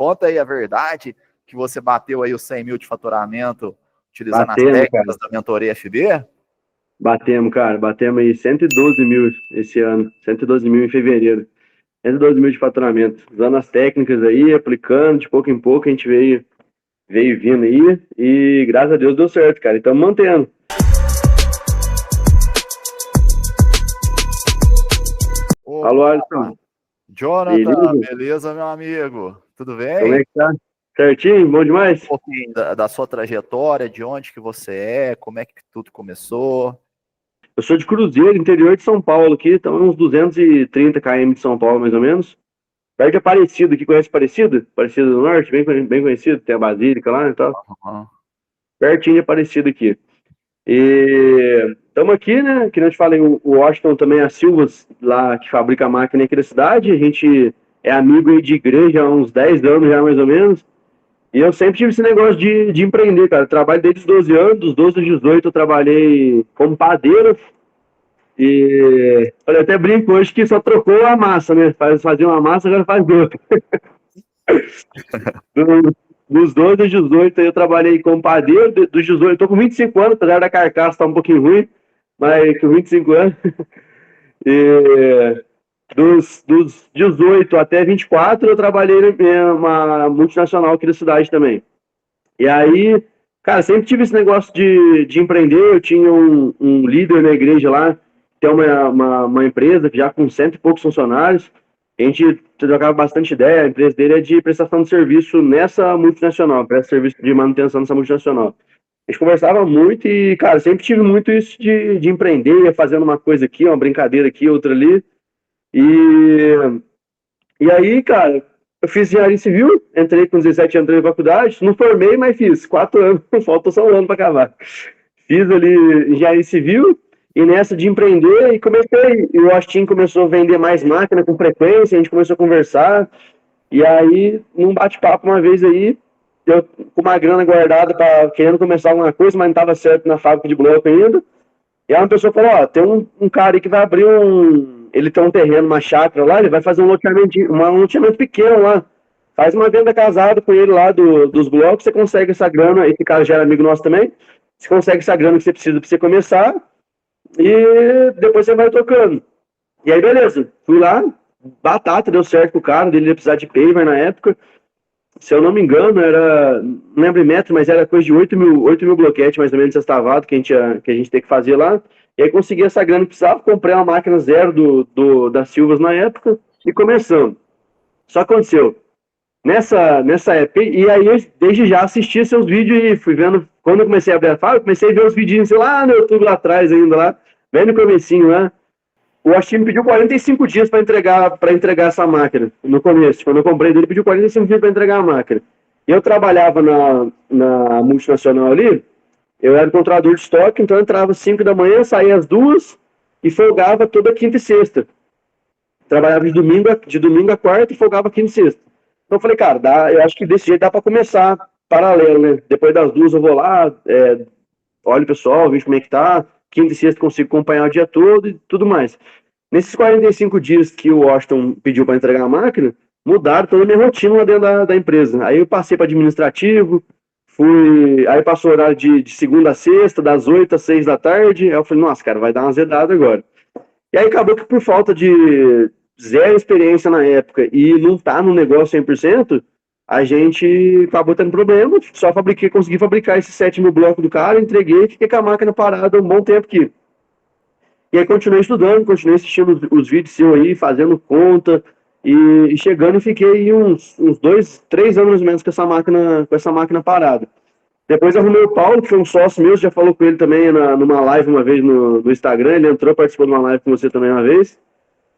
conta aí a verdade, que você bateu aí os 100 mil de faturamento utilizando as Batemos, técnicas cara. da mentoria FB? Batemos, cara. Batemos aí 112 mil esse ano. 112 mil em fevereiro. 112 mil de faturamento. Usando as técnicas aí, aplicando de pouco em pouco, a gente veio vindo aí. E graças a Deus deu certo, cara. E estamos mantendo. Opa, Alô, Alisson. Jonathan, beleza, meu amigo? Tudo bem? Como é que tá? Certinho? Bom demais? Um pouquinho da sua trajetória, de onde que você é, como é que tudo começou? Eu sou de Cruzeiro, interior de São Paulo aqui. Estamos uns 230 km de São Paulo, mais ou menos. Perto de Aparecida aqui. Conhece Aparecida? Aparecida do Norte, bem conhecido. Tem a Basílica lá e tal. Uhum. Pertinho de Aparecida aqui. E estamos aqui, né? Que eu te falei, o Washington também, a Silvas, lá que fabrica a máquina aqui da cidade. A gente é amigo aí de igreja há uns 10 anos já, mais ou menos. E eu sempre tive esse negócio de empreender, cara. Eu trabalho desde os 12 anos, dos 12 aos 18 eu trabalhei como padeiro. E eu até brinco hoje que só trocou a massa, né? Fazia uma massa, agora faz outra. Dos 12 aos 18 eu trabalhei como padeiro. Dos 18, eu tô com 25 anos, apesar da carcaça tá um pouquinho ruim, mas com 25 anos. E dos 18 até 24 eu trabalhei em uma multinacional aqui da cidade também. E aí, cara, sempre tive esse negócio de empreender. Eu tinha um líder na igreja lá, tem uma empresa que já com 100 e poucos funcionários. A gente trocava bastante ideia. A empresa dele é de prestação de serviço nessa multinacional, presta serviço de manutenção nessa multinacional. A gente conversava muito e, cara, sempre tive muito isso de empreender, ia fazendo uma coisa aqui, uma brincadeira aqui, outra ali. E aí, cara, eu fiz engenharia civil, entrei com 17 anos na faculdade, não formei, mas fiz 4 anos, falta só um ano para acabar. Fiz ali engenharia civil e nessa de empreender e o Austin começou a vender mais máquina com frequência, a gente começou a conversar e aí, num bate-papo uma vez aí, eu com uma grana guardada para querendo começar alguma coisa, mas não estava certo na fábrica de bloco ainda. E aí uma pessoa falou, ó, tem um cara aí que vai abrir ele tem um terreno, uma chácara lá, ele vai fazer um loteamento pequeno lá. Faz uma venda casada com ele lá dos blocos, você consegue essa grana, esse cara já era amigo nosso também, você consegue essa grana que você precisa para você começar, e depois você vai tocando. E aí, beleza, fui lá, batata, deu certo com o cara, dele ia precisar de paver na época, se eu não me engano, não lembro em metro, mas era coisa de 8 mil bloquetes, mais ou menos, sextavado, que a gente tem que fazer lá. E aí consegui essa grana que precisava, comprei uma máquina zero da Silvas na época e começamos. Só aconteceu, nessa época, e aí eu desde já assistia seus vídeos e fui vendo, quando eu comecei a abrir a fábrica, comecei a ver os vídeos, sei lá no YouTube lá atrás ainda, lá, bem no comecinho lá. O Austin me pediu 45 dias para entregar essa máquina. No começo, quando eu comprei dele, pediu 45 dias para entregar a máquina. E eu trabalhava na multinacional ali, eu era controlador de estoque, então eu entrava às 5 da manhã, saía às 2 e folgava toda quinta e sexta. Trabalhava de domingo a quarta e folgava quinta e sexta. Então eu falei, cara, eu acho que desse jeito dá para começar paralelo, né? Depois das 2 eu vou lá, olho o pessoal, vejo como é que tá. Quinta e sexta consigo acompanhar o dia todo e tudo mais. Nesses 45 dias que o Washington pediu para entregar a máquina, mudaram toda a minha rotina lá dentro da empresa. Aí eu passei para administrativo, aí passou o horário de segunda a sexta, das 8 às 6 da tarde. Aí eu falei, nossa, cara, vai dar uma azedada agora. E aí acabou que por falta de zero experiência na época e não tá no negócio 100%, a gente acabou tendo problema, só consegui fabricar esses 7 mil blocos do cara, entreguei e fiquei com a máquina parada um bom tempo aqui. E aí continuei estudando, continuei assistindo os vídeos seu aí, fazendo conta, e chegando e fiquei uns 2, 3 anos mais ou menos com essa máquina parada. Depois arrumei o Paulo, que foi um sócio meu, já falou com ele também numa live uma vez no Instagram, ele participou de uma live com você também uma vez.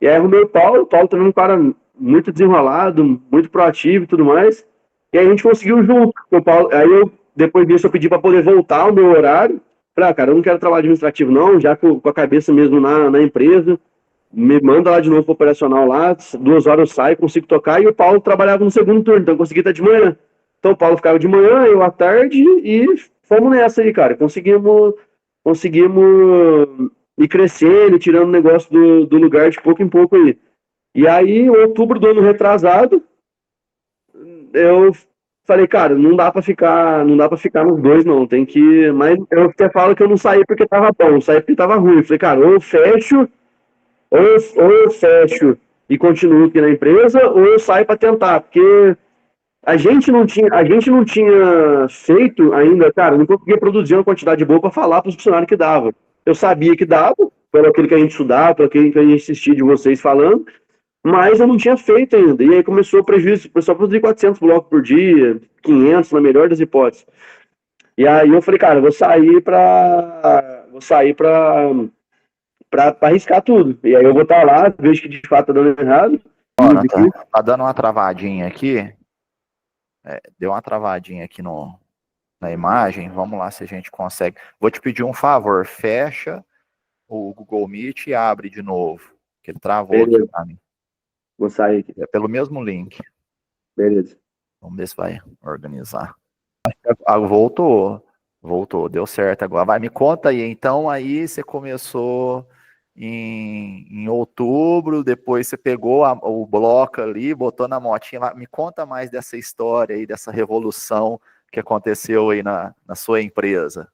E aí arrumei o Paulo também é um cara muito desenrolado, muito proativo e tudo mais. E aí a gente conseguiu junto com o Paulo. Aí depois disso eu pedi para poder voltar ao meu horário. Falei, cara, eu não quero trabalho administrativo não, já com a cabeça mesmo na empresa. Me manda lá de novo pro operacional lá, 2 horas eu saio, consigo tocar. E o Paulo trabalhava no segundo turno, então eu consegui estar de manhã. Então o Paulo ficava de manhã, eu à tarde e fomos nessa aí, cara. Conseguimos ir crescendo, tirando o negócio do lugar de pouco em pouco aí. E aí, em outubro do ano retrasado, eu falei, cara, não dá pra ficar nos dois, não. Tem que. Mas eu até falo que eu não saí porque tava bom, eu saí porque tava ruim. Eu falei, cara, ou eu fecho e continuo aqui na empresa, ou eu saio para tentar, porque a gente não tinha feito ainda, cara, não conseguia produzir uma quantidade boa para falar para os funcionários que dava. Eu sabia que dava, pelo aquilo que a gente estudava, pelo aquilo que a gente assistia de vocês falando, mas eu não tinha feito ainda. E aí começou o prejuízo, começou a produzir 400 blocos por dia, 500 na melhor das hipóteses. E aí eu falei, cara, eu vou sair para arriscar tudo. E aí eu vou estar lá, vejo que de fato tá dando errado. Jonathan, tá dando uma travadinha aqui. Deu uma travadinha aqui na imagem. Vamos lá se a gente consegue. Vou te pedir um favor, fecha o Google Meet e abre de novo, que ele travou aqui pra mim. Vou sair aqui. É pelo mesmo link. Beleza. Vamos ver se vai organizar. Voltou, deu certo agora. Vai, me conta aí. Então, aí você começou em outubro, depois você pegou o bloco ali, botou na motinha lá. Me conta mais dessa história aí, dessa revolução que aconteceu aí na sua empresa.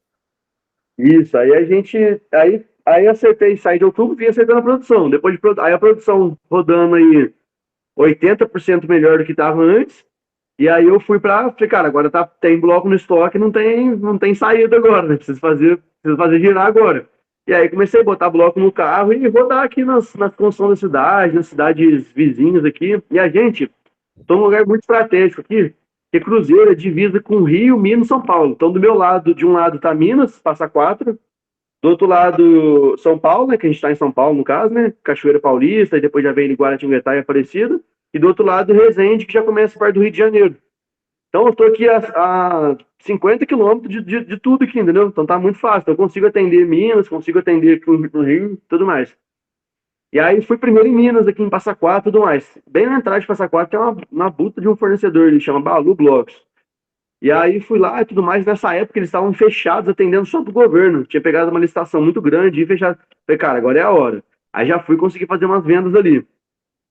Isso, aí a gente. Aí acertei sair de outubro e vim acertando a produção. Aí a produção rodando aí 80% melhor do que estava antes. E aí eu falei, cara, agora tem bloco no estoque, não tem saída agora, né? Preciso fazer girar agora. E aí comecei a botar bloco no carro e rodar aqui nas construções da cidade, nas cidades vizinhas aqui. E a gente está num lugar muito estratégico aqui, que Cruzeiro é divisa com Rio, Minas e São Paulo. Então, do meu lado, de um lado tá Minas, Passa Quatro, do outro lado, São Paulo, né, que a gente está em São Paulo, no caso, né, Cachoeira Paulista, e depois já vem Guaratinguetá e Aparecida, e do outro lado, Resende, que já começa a parte do Rio de Janeiro. Então, eu estou aqui a 50 quilômetros de tudo aqui, entendeu? Então, tá muito fácil. Então, eu consigo atender Minas, consigo atender no Rio, tudo mais. E aí, fui primeiro em Minas, aqui em Passa Quatro e tudo mais. Bem na entrada de Passa Quatro, tem uma buta de um fornecedor, ele chama Balu Blocks. E aí fui lá e tudo mais. Nessa época eles estavam fechados, atendendo só pro governo. Tinha pegado uma licitação muito grande e fechado. Falei, cara, agora é a hora. Aí já fui conseguir fazer umas vendas ali.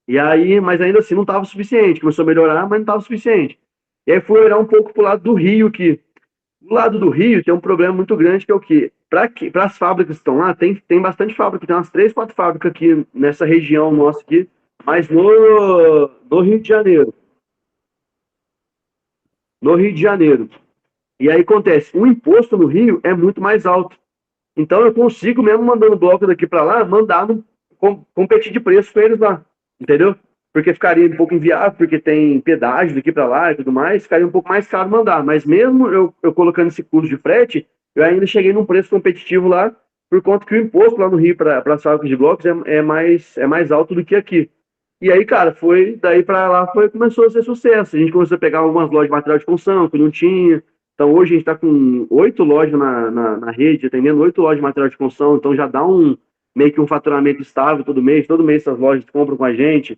E aí, mas ainda assim não estava suficiente. Começou a melhorar, mas não estava suficiente. E aí fui olhar um pouco pro lado do Rio aqui. Do lado do Rio tem um problema muito grande que é o quê? Para as fábricas que estão lá, tem bastante fábrica, tem umas 3, 4 fábricas aqui nessa região nossa aqui, mas no Rio de Janeiro. No Rio de Janeiro. E aí acontece, o imposto no Rio é muito mais alto. Então eu consigo, mesmo mandando bloco daqui para lá, competir de preço com eles lá, entendeu? Porque ficaria um pouco inviável, porque tem pedágio daqui para lá e tudo mais, ficaria um pouco mais caro mandar. Mas mesmo eu colocando esse custo de frete, eu ainda cheguei num preço competitivo lá, por conta que o imposto lá no Rio para as fábricas de blocos é mais alto do que aqui. E aí, cara, foi daí para lá, começou a ser sucesso. A gente começou a pegar algumas lojas de material de construção que não tinha. Então hoje a gente está com 8 lojas na rede, atendendo 8 lojas de material de construção, então já dá meio que um faturamento estável todo mês essas lojas compram com a gente.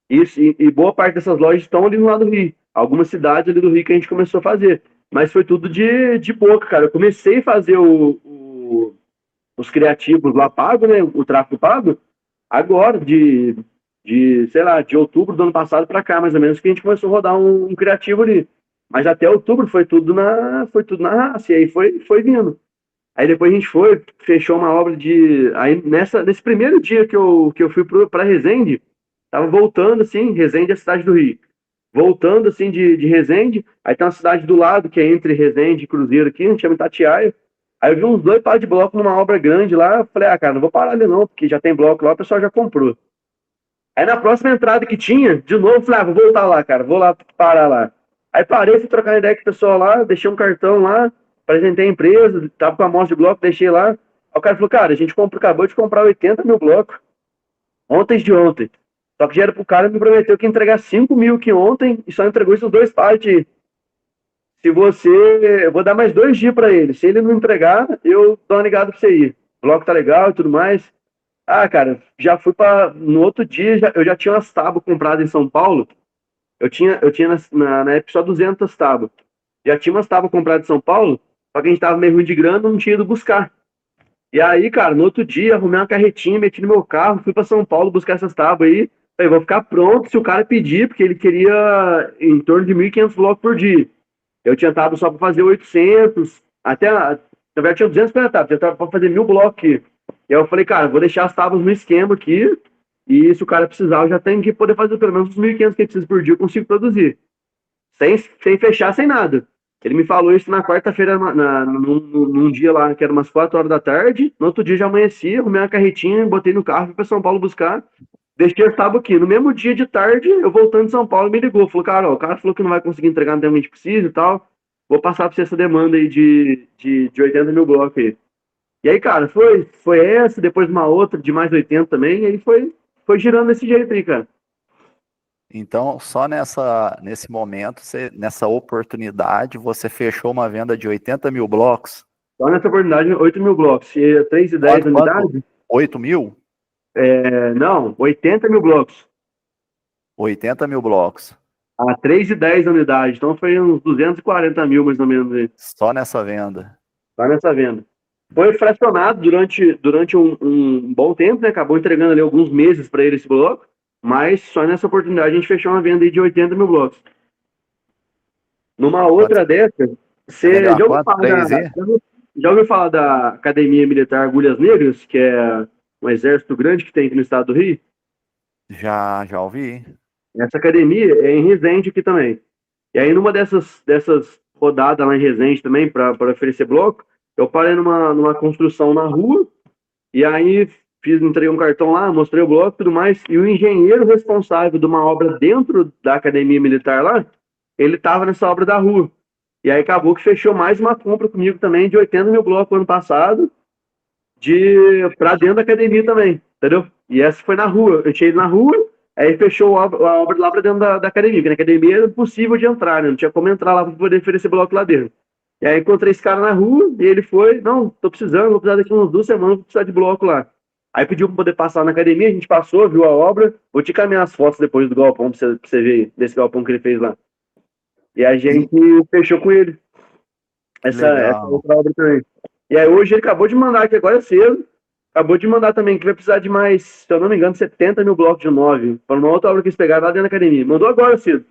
Isso, e boa parte dessas lojas estão ali no lado do Rio. Algumas cidades ali do Rio que a gente começou a fazer. Mas foi tudo de boca, cara. Eu comecei a fazer os criativos lá pago, né? O tráfego pago, agora, sei lá, de outubro do ano passado para cá, mais ou menos, que a gente começou a rodar um criativo ali. Mas até outubro foi tudo na raça, e aí foi vindo. Aí depois a gente fechou uma obra de. Aí nesse primeiro dia que eu fui para Resende, tava voltando assim, Resende é a cidade do Rio. Voltando assim de Resende, aí tem uma cidade do lado, que é entre Resende e Cruzeiro aqui, a gente chama Itatiaia. Aí eu vi uns 2 pares de bloco numa obra grande lá, eu falei, cara, não vou parar ali não, porque já tem bloco lá, o pessoal já comprou. Aí na próxima entrada que tinha, de novo, falei, vou voltar lá, cara, vou lá parar lá. Aí parei, fui trocar ideia com o pessoal lá, deixei um cartão lá, apresentei a empresa, tava com a amostra de bloco, deixei lá. Aí o cara falou, cara, a gente acabou de comprar 80 mil blocos, ontem de ontem. Só que já era pro cara, me prometeu que ia entregar 5 mil que ontem, e só entregou esses 2 pares. Eu vou dar mais 2 dias pra ele. Se ele não entregar, eu dou uma ligada pra você ir. O bloco tá legal e tudo mais. Cara, já fui no outro dia, eu já tinha umas tábuas compradas em São Paulo. Eu tinha na época só 200 tábuas. Já tinha umas tábuas compradas em São Paulo, só que a gente tava meio ruim de grana, não tinha ido buscar. E aí, cara, no outro dia, arrumei uma carretinha, meti no meu carro, fui pra São Paulo buscar essas tábuas aí. Eu vou ficar pronto se o cara pedir, porque ele queria em torno de 1.500 blocos por dia. Eu tinha tábua só para fazer 800, até, na verdade tinha 250 tábuas, tinha tábua para fazer 1.000 blocos aqui. E aí eu falei, cara, vou deixar as tábuas no esquema aqui, e se o cara precisar, eu já tenho que poder fazer pelo menos os 1.500 que ele precisa por dia, eu consigo produzir. Sem fechar, sem nada. Ele me falou isso na quarta-feira, num dia lá, que era umas 4 horas da tarde. No outro dia já amanheci, arrumei uma carretinha, botei no carro, fui para São Paulo buscar. Deixei as tábuas aqui. No mesmo dia de tarde, eu voltando de São Paulo, me ligou. Falou, cara, ó, o cara falou que não vai conseguir entregar no tempo que a gente precisa e tal. Vou passar para você essa demanda aí de 80 mil blocos aí. E aí, cara, foi essa, depois uma outra de mais 80 também, e aí foi girando desse jeito aí, cara. Então, só nesse momento, nessa oportunidade, você fechou uma venda de 80 mil blocos? Só nessa oportunidade, 8 mil blocos. E 3,10 unidades? 8 mil? Não, 80 mil blocos. 80 mil blocos. A 3,10 unidade. Então foi uns 240 mil, mais ou menos. Aí. Só nessa venda? Só nessa venda. Foi fracionado durante um bom tempo, né? Acabou entregando ali alguns meses para ele esse bloco. Mas só nessa oportunidade a gente fechou uma venda aí de 80 mil blocos. Numa outra dessa, você já ouviu falar da Academia Militar Agulhas Negras, que é um exército grande que tem aqui no estado do Rio? Já ouvi. Essa academia é em Resende aqui também. E aí numa dessas rodadas lá em Resende também, para oferecer bloco, eu parei numa construção na rua, e aí entreguei um cartão lá, mostrei o bloco e tudo mais, e o engenheiro responsável de uma obra dentro da academia militar lá, ele estava nessa obra da rua. E aí acabou que fechou mais uma compra comigo também de 80 mil blocos ano passado, para dentro da academia também, entendeu? E essa foi na rua, eu tinha ido na rua, aí fechou a obra lá para dentro da academia, porque na academia era impossível de entrar, né? Não tinha como entrar lá para poder oferecer bloco lá dentro. E aí encontrei esse cara na rua, e ele foi, não, tô precisando, vou precisar daqui umas 2 semanas, vou precisar de bloco lá. Aí pediu para poder passar na academia, a gente passou, viu a obra. Vou te caminhar as fotos depois do galpão pra você ver desse galpão que ele fez lá. E a gente fechou com ele. Essa outra obra também. E aí hoje ele acabou de mandar aqui agora cedo. Acabou de mandar também que vai precisar de mais, se eu não me engano, 70 mil blocos de 9. Para uma outra obra que eles pegaram lá dentro da academia. Mandou agora cedo.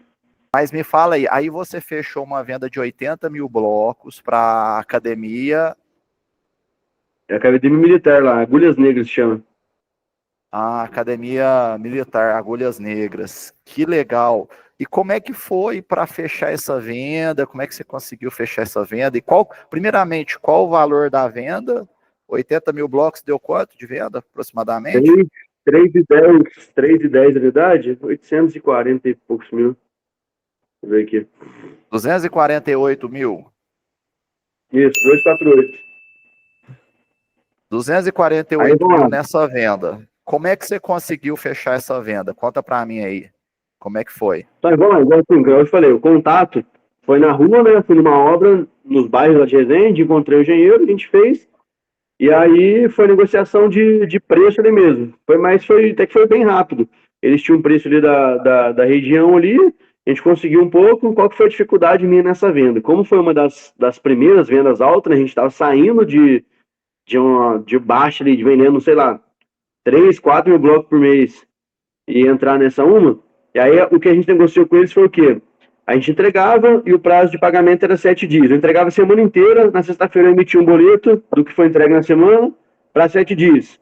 Mas me fala aí você fechou uma venda de 80 mil blocos para a academia. É a academia militar lá, Agulhas Negras se chama. A Academia Militar Agulhas Negras. Que legal. E como é que foi para fechar essa venda? Como é que você conseguiu fechar essa venda? E primeiramente, qual o valor da venda? 80 mil blocos deu quanto de venda, aproximadamente? 3,10 na verdade? 840 e poucos mil. Deixa eu ver aqui. 248 mil? Isso, 248. 248 mil nessa venda. Como é que você conseguiu fechar essa venda? Conta para mim aí. Como é que foi? Tá igual assim, que eu falei, o contato foi na rua, né? Fui numa obra nos bairros lá de Resende, encontrei o engenheiro, a gente fez. E aí foi negociação de preço ali mesmo. Até que foi bem rápido. Eles tinham um preço ali da região ali, a gente conseguiu um pouco. Qual que foi a dificuldade minha nessa venda? Como foi uma das primeiras vendas altas, né? A gente estava saindo de baixo ali, de vendendo, sei lá, 3, 4 mil blocos por mês e entrar nessa uma. E aí o que a gente negociou com eles foi o quê? A gente entregava e o prazo de pagamento era 7 dias. Eu entregava a semana inteira, na sexta-feira eu emitia um boleto do que foi entregue na semana para 7 dias.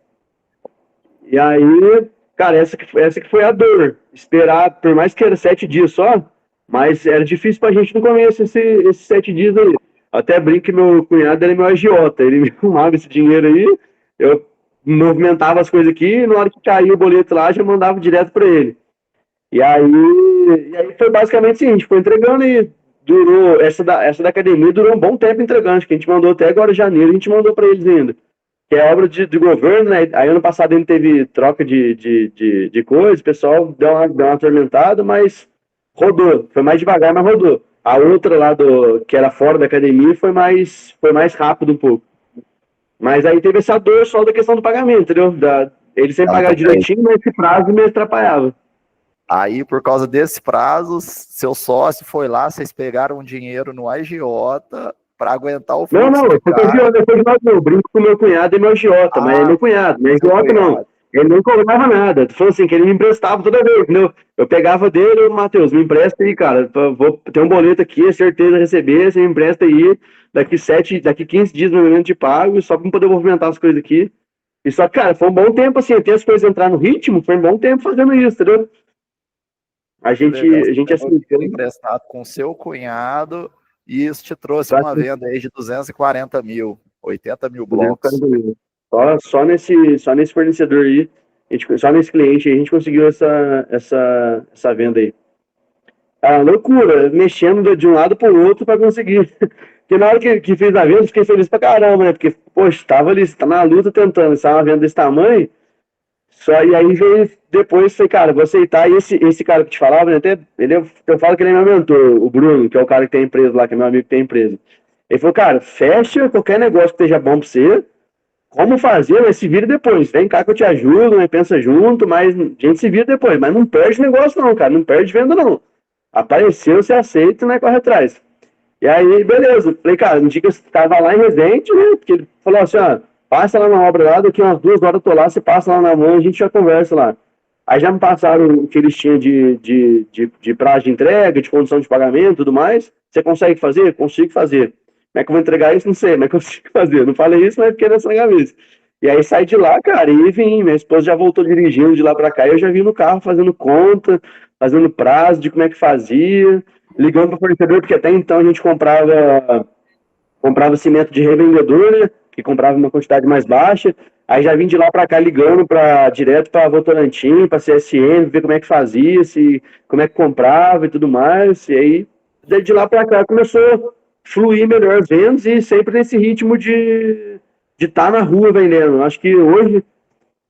E aí, cara, essa que foi a dor. Esperar, por mais que era 7 dias só, mas era difícil pra gente no começo esses 7 dias aí. Até brinco que meu cunhado era meu agiota, ele me arrumava esse dinheiro aí, eu movimentava as coisas aqui, e na hora que caía o boleto lá, já mandava direto para ele. E aí foi basicamente assim, a gente foi entregando e durou, essa da academia durou um bom tempo entregando, acho que a gente mandou até agora, janeiro, a gente mandou para eles ainda. Que é obra de governo, né? Aí ano passado ele teve troca de coisa, o pessoal deu uma atormentada, mas rodou, foi mais devagar, mas rodou. A outra lá que era fora da academia foi mais rápido um pouco. Mas aí teve essa dor só da questão do pagamento, entendeu? Eles sempre pagaram direitinho, mas esse prazo me atrapalhava. Aí, por causa desse prazo, seu sócio foi lá, vocês pegaram um dinheiro no agiota para aguentar o Não, eu brinco com meu cunhado e meu agiota, mas é meu cunhado, não é agiota não. Ele não cobrava nada. Falou assim, que ele me emprestava toda vez, entendeu? Eu pegava dele, Matheus, me empresta aí, cara. Vou ter um boleto aqui, é certeza de receber, você me empresta aí. Daqui 15 dias, no momento, te pago, só pra poder movimentar as coisas aqui. E só, cara, foi um bom tempo, assim, até as coisas entrar no ritmo, foi um bom tempo fazendo isso, entendeu? Legal, A gente você pegou assim. dinheiro emprestado com seu cunhado e isso te trouxe uma venda aí de 240 mil, 80 mil blocos. Só nesse fornecedor aí, só nesse cliente aí, a gente conseguiu essa venda aí. A loucura, mexendo de um lado para o outro para conseguir. Porque na hora que fiz a venda, eu fiquei feliz pra caramba, né? Porque, poxa, tava ali, tá na luta tentando, sabe, uma venda desse tamanho. E aí veio depois, falei, cara, vou aceitar. E esse cara que te falava, né, até, eu falo que ele é meu mentor, o Bruno, que é o cara que tem empresa lá, que é meu amigo que tem empresa. Ele falou, cara, fecha qualquer negócio que esteja bom pra você. Como fazer, mas se vira depois. Vem cá que eu te ajudo, né? Pensa junto, mas a gente se vira depois. Mas não perde negócio, não, cara. Não perde venda, não. Apareceu, você aceita, né? Corre atrás. E aí, beleza. Falei, cara, um dia que eu estava lá em Resende, né? Porque ele falou assim, ó, passa lá na obra lá, daqui umas 2 horas eu tô lá, você passa lá na mão, a gente já conversa lá. Aí já me passaram o que eles tinham de prazo de entrega, de condição de pagamento e tudo mais. Você consegue fazer? Consigo fazer. Como é que eu vou entregar isso? Não sei, mas consigo fazer. Não falei isso, mas fiquei nessa cabeça. E aí saí de lá, cara, e vim. Minha esposa já voltou dirigindo de lá pra cá. E eu já vim no carro fazendo conta, fazendo prazo de como é que fazia, ligando para o fornecedor, porque até então a gente comprava cimento de revendedor, né? Que comprava uma quantidade mais baixa. Aí já vim de lá para cá ligando direto para Votorantim, para CSN, ver como é que fazia, como é que comprava e tudo mais. E aí, de lá para cá começou a fluir melhor as vendas e sempre nesse ritmo de estar na rua vendendo. Acho que hoje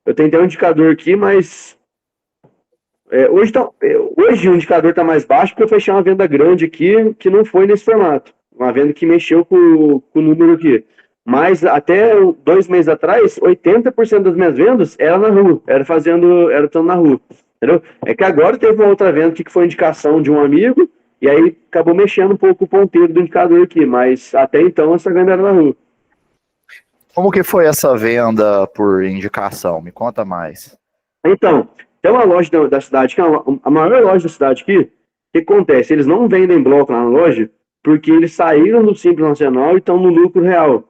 eu tenho até um indicador aqui, mas hoje o indicador está mais baixo porque eu fechei uma venda grande aqui que não foi nesse formato. Uma venda que mexeu com o número aqui. Mas até 2 meses atrás, 80% das minhas vendas era na rua, era estando na rua. Entendeu? É que agora teve uma outra venda que foi indicação de um amigo, e aí acabou mexendo um pouco o ponteiro do indicador aqui, mas até então essa venda era na rua. Como que foi essa venda por indicação? Me conta mais. Então, tem uma loja da cidade, que é a maior loja da cidade aqui. O que acontece? Eles não vendem bloco lá na loja porque eles saíram do Simples Nacional e estão no lucro real.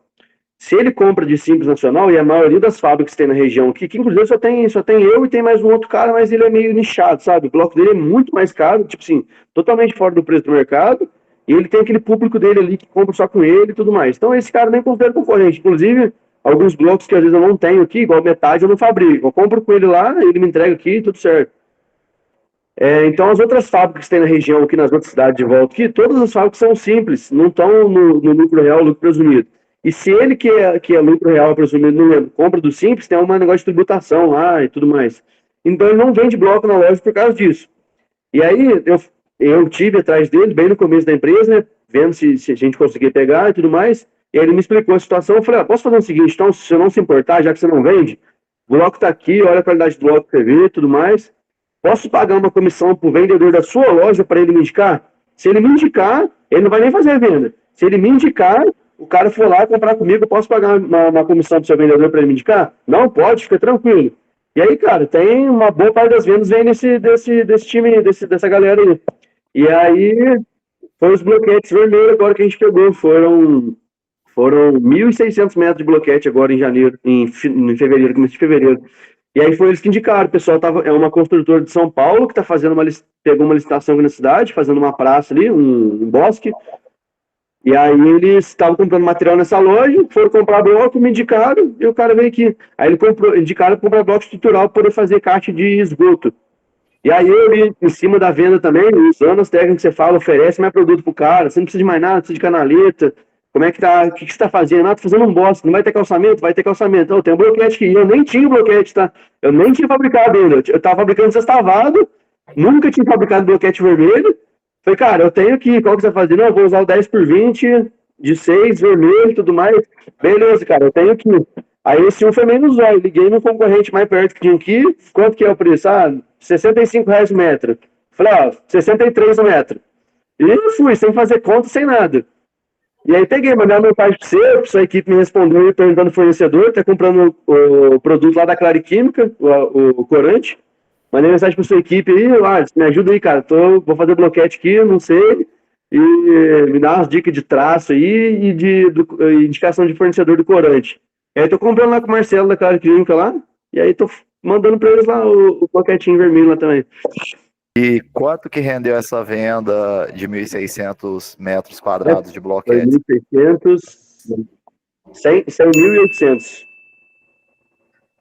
Se ele compra de Simples Nacional, e a maioria das fábricas que tem na região aqui, que inclusive só tem eu e tem mais um outro cara, mas ele é meio nichado, sabe? O bloco dele é muito mais caro, tipo assim, totalmente fora do preço do mercado, e ele tem aquele público dele ali que compra só com ele e tudo mais. Então esse cara nem considera concorrente. Inclusive, alguns blocos que às vezes eu não tenho aqui, igual metade eu não fabrico. Eu compro com ele lá, ele me entrega aqui, tudo certo. Então, as outras fábricas que tem na região, aqui nas outras cidades de volta aqui, todas as fábricas são simples, não estão no lucro real, lucro presumido. E se ele que é lucro real presumido não compra do simples, tem um negócio de tributação lá e tudo mais. Então, ele não vende bloco na loja por causa disso. E aí, eu tive atrás dele, bem no começo da empresa, né, vendo se a gente conseguia pegar e tudo mais. E aí ele me explicou a situação. Eu falei, posso fazer o seguinte, então, se você não se importar, já que você não vende, o bloco está aqui, olha a qualidade do bloco que você vê e tudo mais. Posso pagar uma comissão para o vendedor da sua loja para ele me indicar? Se ele me indicar, ele não vai nem fazer a venda. Se ele me indicar, o cara for lá comprar comigo, eu posso pagar uma comissão para o seu vendedor para ele me indicar? Não, pode, fica tranquilo. E aí, cara, tem uma boa parte das vendas vem desse time, dessa galera aí. E aí, foi os bloquetes vermelhos agora que a gente pegou. Foram 1.600 metros de bloquete agora em janeiro, em fevereiro, começo de fevereiro. E aí foi eles que indicaram. O pessoal é uma construtora de São Paulo que pegou uma licitação aqui na cidade, fazendo uma praça ali, um bosque. E aí eles estavam comprando material nessa loja, foram comprar bloco, me indicaram, e o cara veio aqui. Aí indicaram para comprar bloco estrutural para poder fazer caixa de esgoto. E aí eu, em cima da venda também, usando as técnicas que você fala, oferece mais produto pro cara, você não precisa de mais nada, não precisa de canaleta. Como é que tá? O que você tá fazendo? Ah, tô fazendo um bosque, não vai ter calçamento? Vai ter calçamento. Então, tem um bloquete aqui. Eu nem tinha bloquete, tá? Eu nem tinha fabricado ainda. Eu tava fabricando sextavado, nunca tinha fabricado bloquete vermelho. Falei, cara, eu tenho aqui, qual que você vai fazer? Não, eu vou usar o 10x20, de 6, vermelho e tudo mais. Beleza, cara, eu tenho aqui. Aí esse um foi menos zóio. Liguei no concorrente mais perto que tinha aqui. Quanto que é o preço? Ah, R$65 o metro. Falei, ó, 63 o metro. E fui, sem fazer conta, sem nada. E aí peguei, mandei uma mensagem pra você, a sua equipe me respondeu perguntando o fornecedor, tá comprando o produto lá da Claro Química, o corante. Mandei mensagem pra sua equipe aí, me ajuda aí, cara, vou fazer bloquete aqui, não sei, e me dá umas dicas de traço aí e indicação de fornecedor do corante. E aí tô comprando lá com o Marcelo da Claro Química lá, e aí tô mandando pra eles lá o bloquetinho vermelho lá também. E quanto que rendeu essa venda de 1.600 metros quadrados de Foi bloquete? 1.600, 100.800.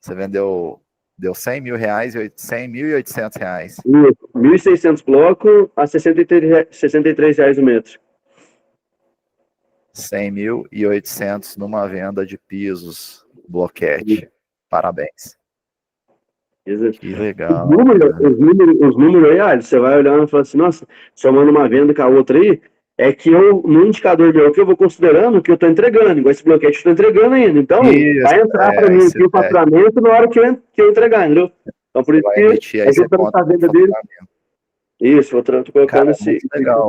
Você deu R$ 100.000 e R$ 100.800. 1.600 bloco a R$ 63 o metro. 100.800 numa venda de pisos bloquete. Parabéns. Que legal. Os números aí, você vai olhando e fala assim, nossa, somando uma venda com a outra aí, é que no indicador meu que eu vou considerando que eu estou entregando, igual esse bloquete eu estou entregando ainda. Então, vai entrar para mim aqui o faturamento na hora que eu entregar, entendeu? Então, por isso que aí você conta a venda dele. Isso, eu tô colocando esse. Legal.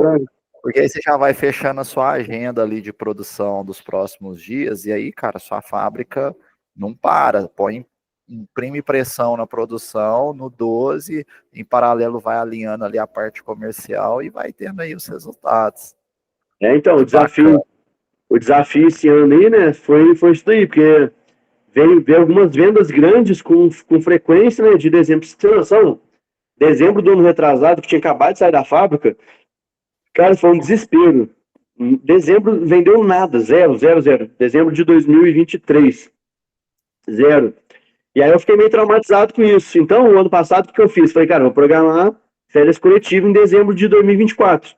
Porque aí você já vai fechando a sua agenda ali de produção dos próximos dias, e aí, cara, sua fábrica não para, imprime pressão na produção, no 12, em paralelo vai alinhando ali a parte comercial e vai tendo aí os resultados. Então, o desafio esse ano aí, né, foi isso daí, porque veio algumas vendas grandes com frequência, né, de dezembro. Você tem noção? Dezembro do ano retrasado, que tinha acabado de sair da fábrica, cara, foi um desespero. Dezembro vendeu nada, zero, zero, zero. Dezembro de 2023, zero. E aí eu fiquei meio traumatizado com isso. Então, o ano passado, o que eu fiz? Falei, cara, vou programar férias coletivas em dezembro de 2024.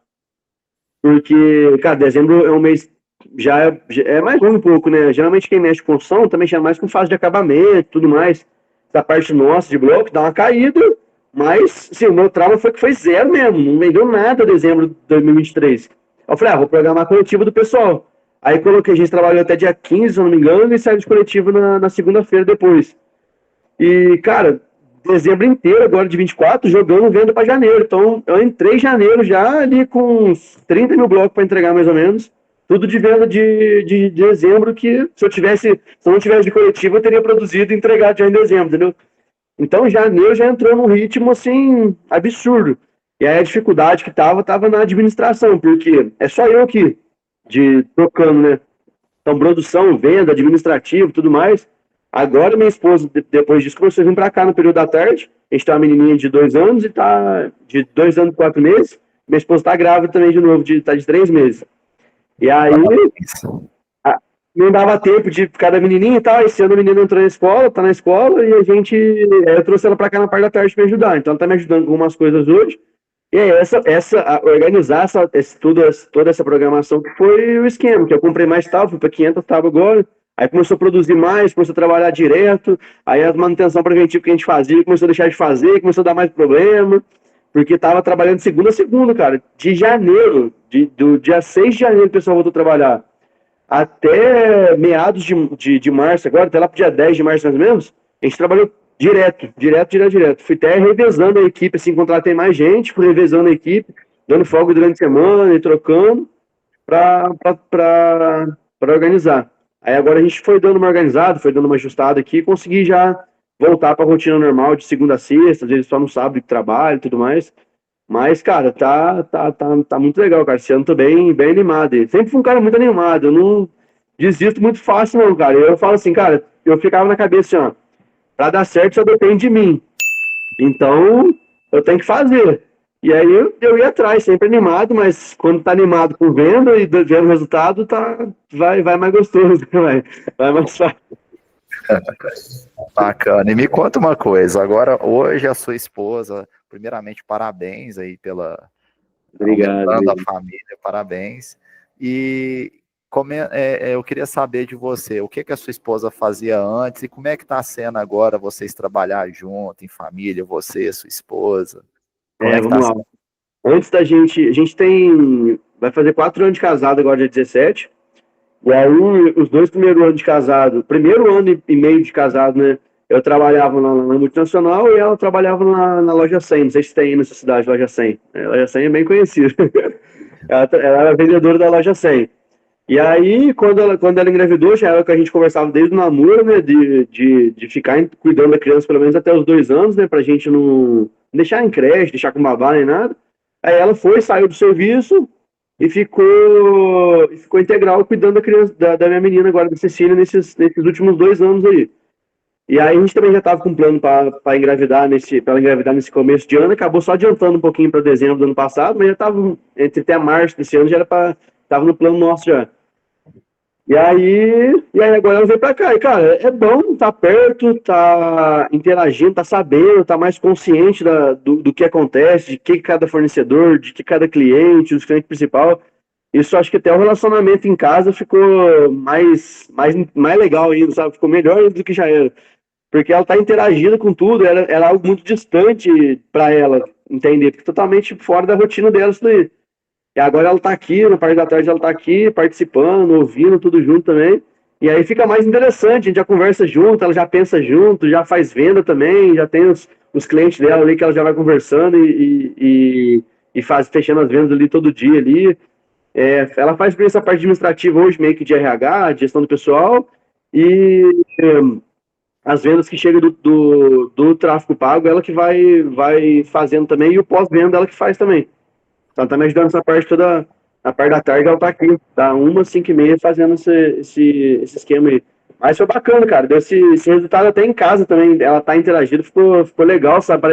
Porque, cara, dezembro é um mês já é mais longo um pouco, né? Geralmente quem mexe com construção também já mais com fase de acabamento, tudo mais. Essa parte nossa de bloco dá uma caída, mas, sim, o meu trauma foi que foi zero mesmo, não vendeu nada em dezembro de 2023. Eu falei, vou programar a coletiva do pessoal. Aí coloquei, a gente trabalhou até dia 15, se eu não me engano, e saiu de coletiva na segunda-feira depois. E, cara, dezembro inteiro, agora de 24, jogando venda para janeiro. Então, eu entrei em janeiro já ali com uns 30 mil blocos para entregar, mais ou menos. Tudo de venda de dezembro, que se eu não tivesse de coletivo, eu teria produzido e entregado já em dezembro, entendeu? Então, janeiro já entrou num ritmo, assim, absurdo. E aí a dificuldade que tava na administração, porque é só eu aqui, tocando, né? Então, produção, venda, administrativo, tudo mais. Agora, minha esposa, depois disso, começou a vir para cá no período da tarde. A gente tem uma menininha de 2 anos e tá de 2 anos e 4 meses. Minha esposa tá grávida também de novo, tá de 3 meses. E aí, não dava tempo de cada menininha e tal. Esse ano a menina entrou na escola, tá na escola, e eu trouxe ela para cá na parte da tarde para me ajudar. Então, ela tá me ajudando com algumas coisas hoje. E aí, organizar toda essa programação que foi o esquema, que eu comprei mais tábua, fui para 500 tábuas agora, aí começou a produzir mais, começou a trabalhar direto, aí a manutenção preventiva que a gente fazia começou a deixar de fazer, começou a dar mais problema, porque estava trabalhando segunda a segunda, cara, de janeiro, do dia 6 de janeiro o pessoal voltou a trabalhar, até meados de março agora, até lá pro dia 10 de março mais ou menos, a gente trabalhou direto. Fui até revezando a equipe, assim, contratei mais gente, fui revezando a equipe, dando folga durante a semana e trocando para organizar. Aí agora a gente foi dando uma organizada, foi dando uma ajustada aqui, consegui já voltar para a rotina normal de segunda a sexta, às vezes só no sábado que trabalho e tudo mais. Mas, cara, tá muito legal, cara. Esse ano tô bem animado. Sempre fui um cara muito animado. Eu não desisto muito fácil, não, cara. Eu falo assim, cara, eu ficava na cabeça assim, ó, pra dar certo só depende de mim. Então, eu tenho que fazer. E aí eu ia atrás, sempre animado, mas quando tá animado com venda e vendo o resultado, vai mais gostoso, vai mais fácil. Bacana. E me conta uma coisa, agora hoje a sua esposa, primeiramente parabéns aí pela aumentando a família, parabéns. E eu queria saber de você, o que a sua esposa fazia antes e como é que está sendo agora vocês trabalhar junto, em família, você, sua esposa? Vamos lá. Antes da gente, a gente vai fazer 4 anos de casado agora, dia 17. E aí, os 2 primeiros anos de casado, primeiro ano e meio de casado, né? Eu trabalhava na multinacional e ela trabalhava na loja 100. Não sei se tem aí nessa cidade, loja 100. A loja 100 é bem conhecida. Ela era vendedora da loja 100. E aí, quando ela engravidou, já era o que a gente conversava desde o namoro, né? De ficar cuidando da criança pelo menos até os 2 anos, né? Pra gente não deixar em creche, deixar com babá nem nada. Aí ela saiu do serviço e ficou integral cuidando da criança, da minha menina agora, da Cecília, nesses últimos 2 anos aí. E aí a gente também já estava com um plano para engravidar para ela engravidar nesse começo de ano, acabou só adiantando um pouquinho para dezembro do ano passado, mas já estava entre até março desse ano, já era para tava no plano nosso já. E aí agora ela veio para cá. E, cara, é bom tá perto, tá interagindo, tá sabendo, tá mais consciente do que acontece, de que cada fornecedor, de que cada cliente, os clientes principal. Isso acho que até o relacionamento em casa ficou mais legal ainda, sabe? Ficou melhor do que já era. Porque ela tá interagindo com tudo, era algo muito distante para ela entender, porque totalmente fora da rotina dela isso daí. E agora ela tá aqui, na parte da tarde ela tá aqui, participando, ouvindo tudo junto também. E aí fica mais interessante, a gente já conversa junto, ela já pensa junto, já faz venda também, já tem os clientes dela ali que ela já vai conversando e fechando as vendas ali todo dia ali. Ela faz bem essa parte administrativa hoje, meio que de RH, de gestão do pessoal, e as vendas que chegam do tráfego pago, ela que vai fazendo também, e o pós-venda ela que faz também. Então ela tá me ajudando nessa parte toda, na parte da tarde ela tá aqui, tá 5h30 fazendo esse esquema aí. Mas foi bacana, cara, deu esse resultado até em casa também, ela tá interagindo, ficou legal, sabe,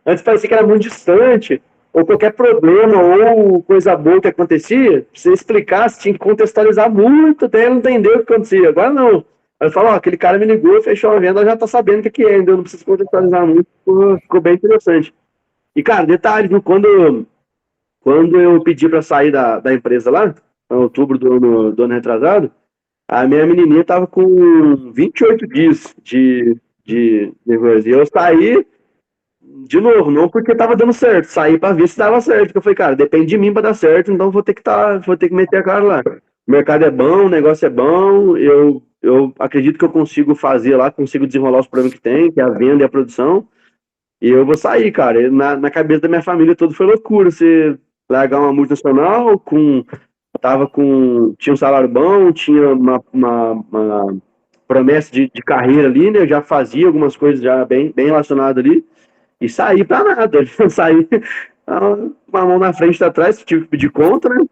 antes parecia que era muito distante, ou qualquer problema, ou coisa boa que acontecia, pra você explicar, você tinha que contextualizar muito até ela entender o que acontecia. Agora não. Aí eu falo, ó, aquele cara me ligou, fechou a venda, ela já tá sabendo o que é, ainda eu não preciso contextualizar muito, ficou bem interessante. E, cara, detalhe, viu, quando eu pedi para sair da empresa lá, em outubro do ano retrasado, a minha menininha tava com 28 dias de coisa. E eu saí, de novo, não porque tava dando certo, saí para ver se dava certo. Porque eu falei, cara, depende de mim para dar certo, então vou ter que meter a cara lá. O mercado é bom, o negócio é bom, eu acredito que eu consigo fazer lá, consigo desenrolar os problemas que tem, que é a venda e a produção. E eu vou sair, cara. Na cabeça da minha família toda foi loucura. Você largar uma multinacional tinha um salário bom, tinha uma promessa de carreira ali, né? Eu já fazia algumas coisas já bem relacionadas ali. E saí pra nada. Saí uma mão na frente e atrás, tive que pedir conta, né?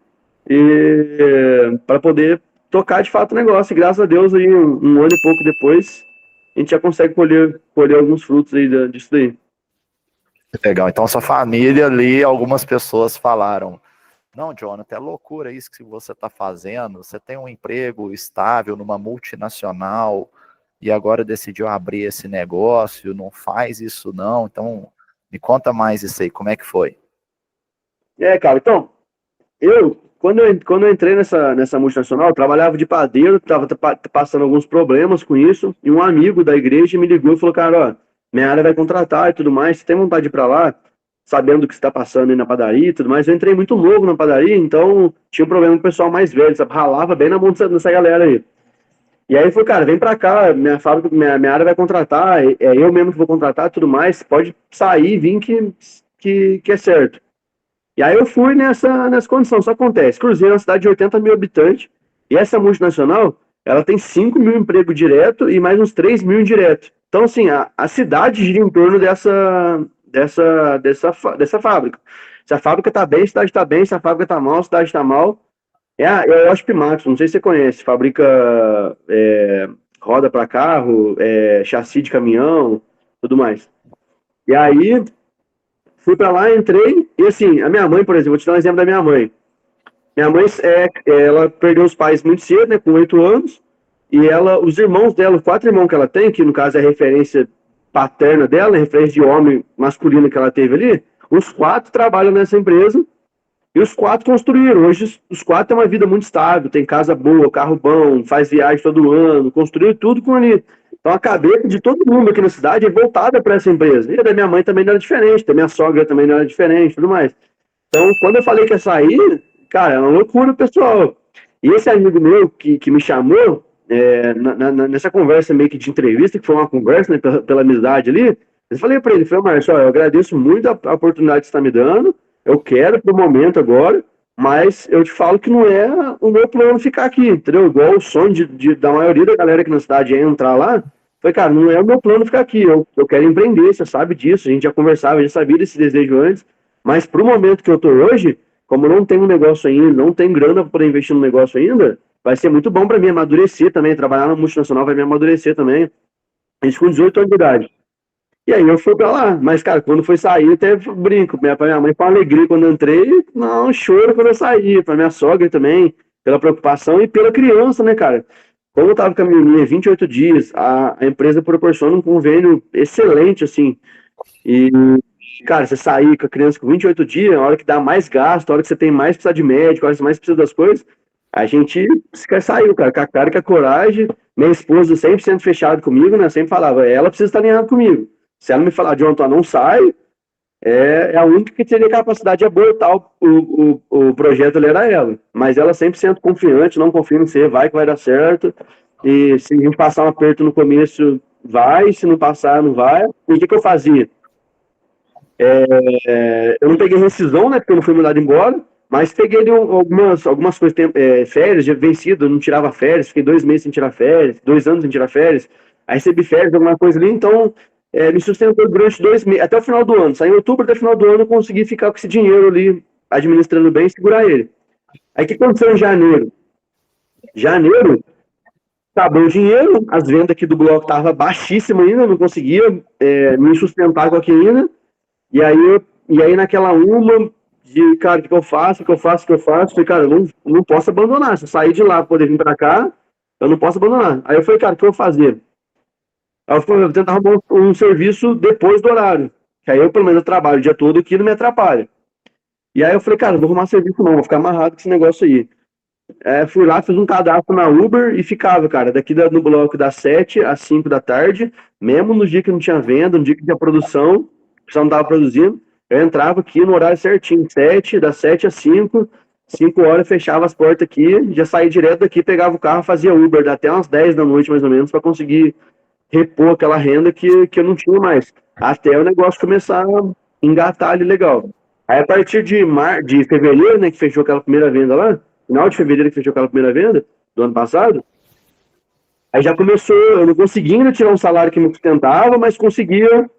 E para poder tocar de fato o negócio. E graças a Deus, aí, um ano e pouco depois, a gente já consegue colher alguns frutos aí disso daí. Legal. Então, sua família ali, algumas pessoas falaram: não, Jonathan, é loucura isso que você está fazendo. Você tem um emprego estável numa multinacional e agora decidiu abrir esse negócio. Não faz isso, não. Então, me conta mais isso aí. Como é que foi? Cara, então, quando eu entrei nessa multinacional, eu trabalhava de padeiro, estava passando alguns problemas com isso, e um amigo da igreja me ligou e falou, cara, ó, minha área vai contratar e tudo mais, você tem vontade de ir para lá, sabendo o que está passando aí na padaria e tudo mais. Eu entrei muito novo na padaria, então tinha um problema com o pessoal mais velho, sabe? Ralava bem na mão dessa galera aí. E aí ele falou, cara, vem pra cá, minha fábrica, minha área vai contratar, é eu mesmo que vou contratar e tudo mais, pode sair, vir que é certo. E aí eu fui nessa condição, só acontece, Cruzeiro é uma cidade de 80 mil habitantes, e essa multinacional, ela tem 5 mil empregos direto e mais uns 3 mil indireto. Então, assim, a cidade gira em torno dessa fábrica. Se a fábrica está bem, a cidade está bem, se a fábrica está mal, a cidade está mal. É a Osp Max, não sei se você conhece, fabrica roda para carro, chassi de caminhão, tudo mais. E aí, fui para lá, entrei, e assim, a minha mãe, por exemplo, vou te dar um exemplo da minha mãe. Minha mãe, ela perdeu os pais muito cedo, né, com 8 anos, e os irmãos dela, os 4 irmãos que ela tem, que no caso é a referência paterna dela, referência de homem masculino que ela teve ali, os 4 trabalham nessa empresa, e os 4 construíram. Hoje os 4 têm uma vida muito estável, tem casa boa, carro bom, faz viagem todo ano, construiu tudo com ali. Então a cabeça de todo mundo aqui na cidade é voltada para essa empresa. E a da minha mãe também não era diferente, da minha sogra também não era diferente, tudo mais. Então, quando eu falei que ia sair, cara, é uma loucura, pessoal. E esse amigo meu que me chamou, nessa conversa meio que de entrevista, que foi uma conversa, né, pela amizade ali, eu falei para ele, Márcio, eu agradeço muito a oportunidade que você está me dando, eu quero pro momento agora, mas eu te falo que não é o meu plano ficar aqui, entendeu? Igual o sonho da maioria da galera aqui na cidade é entrar lá. Foi, cara, não é o meu plano ficar aqui. Eu quero empreender, você sabe disso. A gente já conversava, já sabia desse desejo antes. Mas pro momento que eu tô hoje, como eu não tenho um negócio ainda, não tenho grana para poder investir no negócio ainda, vai ser muito bom para mim amadurecer também. Trabalhar na multinacional vai me amadurecer também. Isso com 18 anos de idade. E aí eu fui pra lá. Mas, cara, quando foi sair, eu até brinco. Pra minha mãe foi uma alegria quando eu entrei. Não, choro quando eu saí. Pra minha sogra também, pela preocupação e pela criança, né, cara? Como eu tava com a menininha 28 dias, a empresa proporciona um convênio excelente, assim. E, cara, você sair com a criança com 28 dias, a hora que dá mais gasto, a hora que você tem mais precisa de médico, a hora que você mais precisa das coisas, a gente saiu, cara, com a cara e com a coragem. Minha esposa 100% fechada comigo, né? Sempre falava, ela precisa estar alinhada comigo. Se ela me falar de ontem, não sai, é a única que teria capacidade de abortar o projeto ali era ela. Mas ela 100% confiante, não confia em você, vai que vai dar certo. E se a gente passar um aperto no começo, vai. Se não passar, não vai. E o que eu fazia? Eu não peguei rescisão, né? Porque eu não fui mandado embora. Mas peguei ali algumas coisas, férias, já vencido, eu não tirava férias, fiquei 2 meses sem tirar férias, 2 anos sem tirar férias. Aí recebi férias, alguma coisa ali, então me sustentou durante 2 meses, até o final do ano. Saiu em outubro, até o final do ano eu consegui ficar com esse dinheiro ali, administrando bem e segurar ele. Aí o que aconteceu em janeiro? Janeiro, acabou o dinheiro, as vendas aqui do bloco estavam baixíssimas ainda, não conseguia me sustentar com aquilo ainda. E aí naquela uma de, cara, o que eu faço, falei, cara, eu não posso abandonar. Se eu sair de lá pra poder vir pra cá, eu não posso abandonar. Aí eu falei, cara, o que eu vou fazer? Aí eu falei, eu vou tentar arrumar um serviço depois do horário. Que aí eu, pelo menos, eu trabalho o dia todo aqui, não me atrapalha. E aí eu falei, cara, não vou arrumar serviço não, vou ficar amarrado com esse negócio aí. Fui lá, fiz um cadastro na Uber e ficava, cara, no bloco das 7 às 5 da tarde, mesmo no dia que não tinha venda, no dia que tinha produção, o pessoal não tava produzindo, eu entrava aqui no horário certinho, das 7 às 5, 5 horas, fechava as portas aqui, já saía direto daqui, pegava o carro, fazia Uber, até umas 10 da noite, mais ou menos, para conseguir repor aquela renda que eu não tinha mais, até o negócio começar a engatar ali legal. Aí, a partir de fevereiro, né, que fechou aquela primeira venda lá, final de fevereiro que fechou aquela primeira venda do ano passado, aí já começou, eu não conseguia ainda tirar um salário que me sustentava, mas conseguia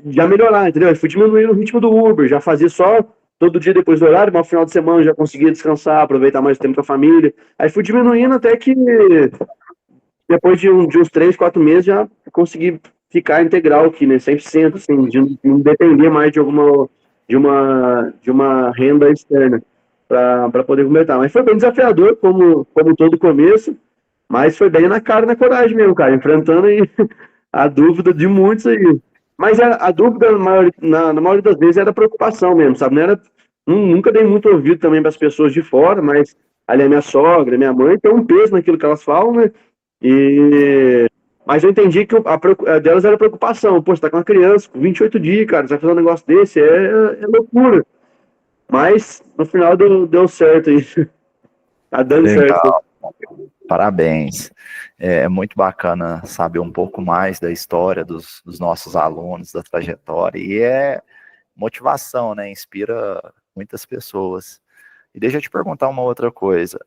já melhorar, entendeu? Eu fui diminuindo o ritmo do Uber, já fazia só todo dia depois do horário, mas no final de semana já conseguia descansar, aproveitar mais tempo com a família. Aí fui diminuindo até que depois de uns 3, 4 meses já consegui ficar integral aqui, né? 100%, assim, de não depender mais de uma renda externa para poder completar. Mas foi bem desafiador, como todo começo, mas foi bem na cara e na coragem mesmo, cara, enfrentando aí a dúvida de muitos aí. Mas a dúvida, na maioria das vezes, era preocupação mesmo, sabe? Não era, nunca dei muito ouvido também para as pessoas de fora, mas ali a minha sogra, a minha mãe, tem um peso naquilo que elas falam, né? Mas eu entendi que a delas era preocupação. Pô, você tá com uma criança, com 28 dias, cara, você vai fazer um negócio desse, é loucura. Mas no final deu certo isso. Tá dando certo. Legal. Parabéns. É muito bacana saber um pouco mais da história dos nossos alunos, da trajetória, e é motivação, né? Inspira muitas pessoas. E deixa eu te perguntar uma outra coisa.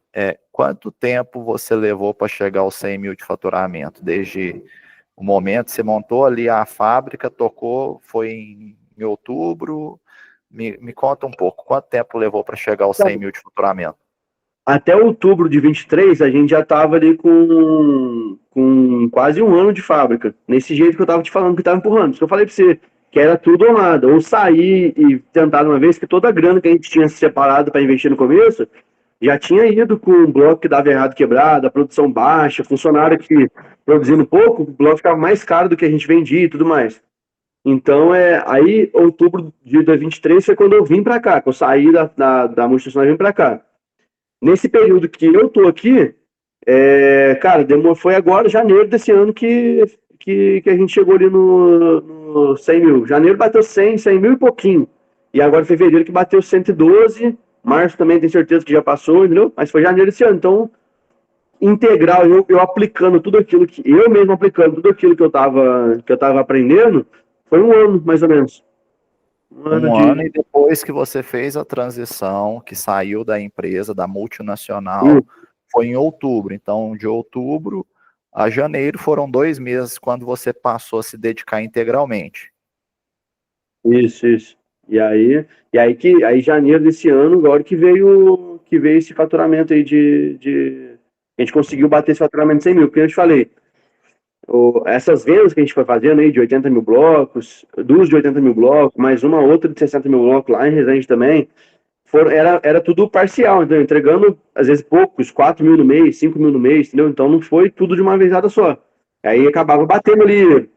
Quanto tempo você levou para chegar aos 100 mil de faturamento? Desde o momento que você montou ali a fábrica, tocou, foi em outubro? Me conta um pouco. Quanto tempo levou para chegar aos 100 mil de faturamento? Até outubro de 23, a gente já estava ali com quase um ano de fábrica. Nesse jeito que eu estava te falando que estava empurrando. Isso que eu falei para você, que era tudo ou nada. Ou sair e tentar de uma vez, que toda a grana que a gente tinha separado para investir no começo, já tinha ido com o bloco que dava errado quebrado, a produção baixa, funcionário que produzindo pouco, o bloco ficava mais caro do que a gente vendia e tudo mais. Então, aí, outubro de 2023 foi quando eu vim para cá, que eu saí da multinacional e vim para cá. Nesse período que eu tô aqui, cara, foi agora, janeiro desse ano, que a gente chegou ali no 100 mil. Janeiro bateu 100 mil e pouquinho. E agora fevereiro que bateu 112, março também tem certeza que já passou, entendeu? Mas foi janeiro desse ano. Então, integral, eu aplicando tudo aquilo que... Eu mesmo aplicando tudo aquilo que eu tava aprendendo, foi um ano, mais ou menos. Um ano Um ano de. e depois que você fez a transição, que saiu da empresa, da Hum, multinacional, foi em outubro. Então, de outubro a janeiro foram 2 meses quando você passou a se dedicar integralmente. isso. E aí janeiro desse ano, agora que veio esse faturamento aí a gente conseguiu bater esse faturamento de 100 mil, porque eu te falei, essas vendas que a gente foi fazendo aí de 80 mil blocos, duas de 80 mil blocos, mais uma outra de 60 mil blocos lá em Resende também, era tudo parcial, então entregando às vezes poucos, 4 mil no mês, 5 mil no mês, entendeu? Então não foi tudo de uma vezada só. Aí acabava batendo ali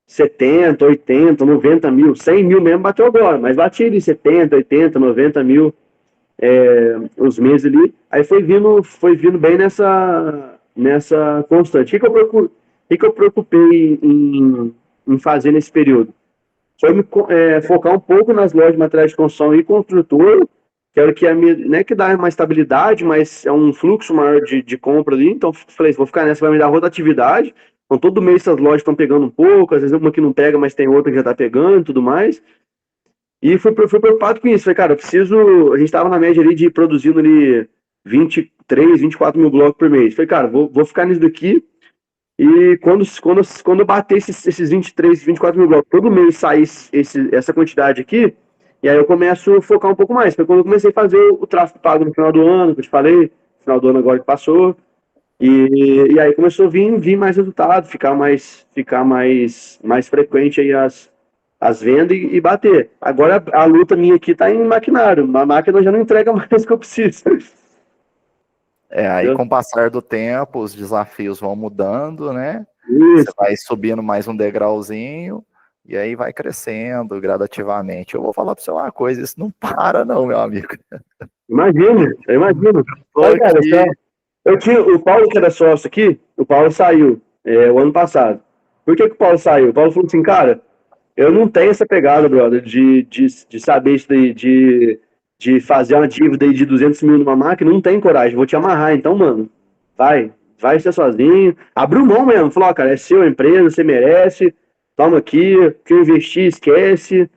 70, 80, 90 mil, 100 mil mesmo bateu agora, mas batia ali 70, 80, 90 mil os meses ali. Aí foi vindo bem nessa constante. O que eu preocupei em fazer nesse período? Foi focar um pouco nas lojas de materiais de construção e construtor, que era o que não é que dá uma estabilidade, mas é um fluxo maior de compra ali. Então, falei, vou ficar nessa, vai me dar rotatividade. Então, todo mês essas lojas estão pegando um pouco, às vezes uma que não pega, mas tem outra que já está pegando e tudo mais. E fui preocupado com isso. Falei, cara, eu preciso. A gente estava na média ali de produzindo ali 23, 24 mil blocos por mês. Falei, cara, vou ficar nisso daqui. E quando eu bater esses 23, 24 mil blocos, todo mês sair essa quantidade aqui, e aí eu começo a focar um pouco mais. Foi quando eu comecei a fazer o tráfego pago no final do ano, que eu te falei, final do ano agora que passou. E aí começou a vir mais resultado, ficar mais frequente aí as vendas e bater. Agora a luta minha aqui tá em maquinário. A máquina já não entrega mais o que eu preciso. Aí Entendeu? com o passar do tempo, os desafios vão mudando, né? Você Isso, vai subindo mais um degrauzinho e aí vai crescendo gradativamente. Eu vou falar para você uma coisa, isso não para não, meu amigo. imagino, eu imagino. Tô Mas, cara, aqui. eu tinha o Paulo, que era sócio aqui, o Paulo saiu o ano passado. Por que o Paulo saiu? O Paulo falou assim, cara, eu não tenho essa pegada, brother, de saber isso daí, de fazer uma dívida aí de 200 mil numa máquina, não tem coragem, vou te amarrar. Então, mano, vai ser sozinho. Abriu mão mesmo, falou, ó, cara, é seu, a empresa, você merece, toma aqui, que eu investi, esquece,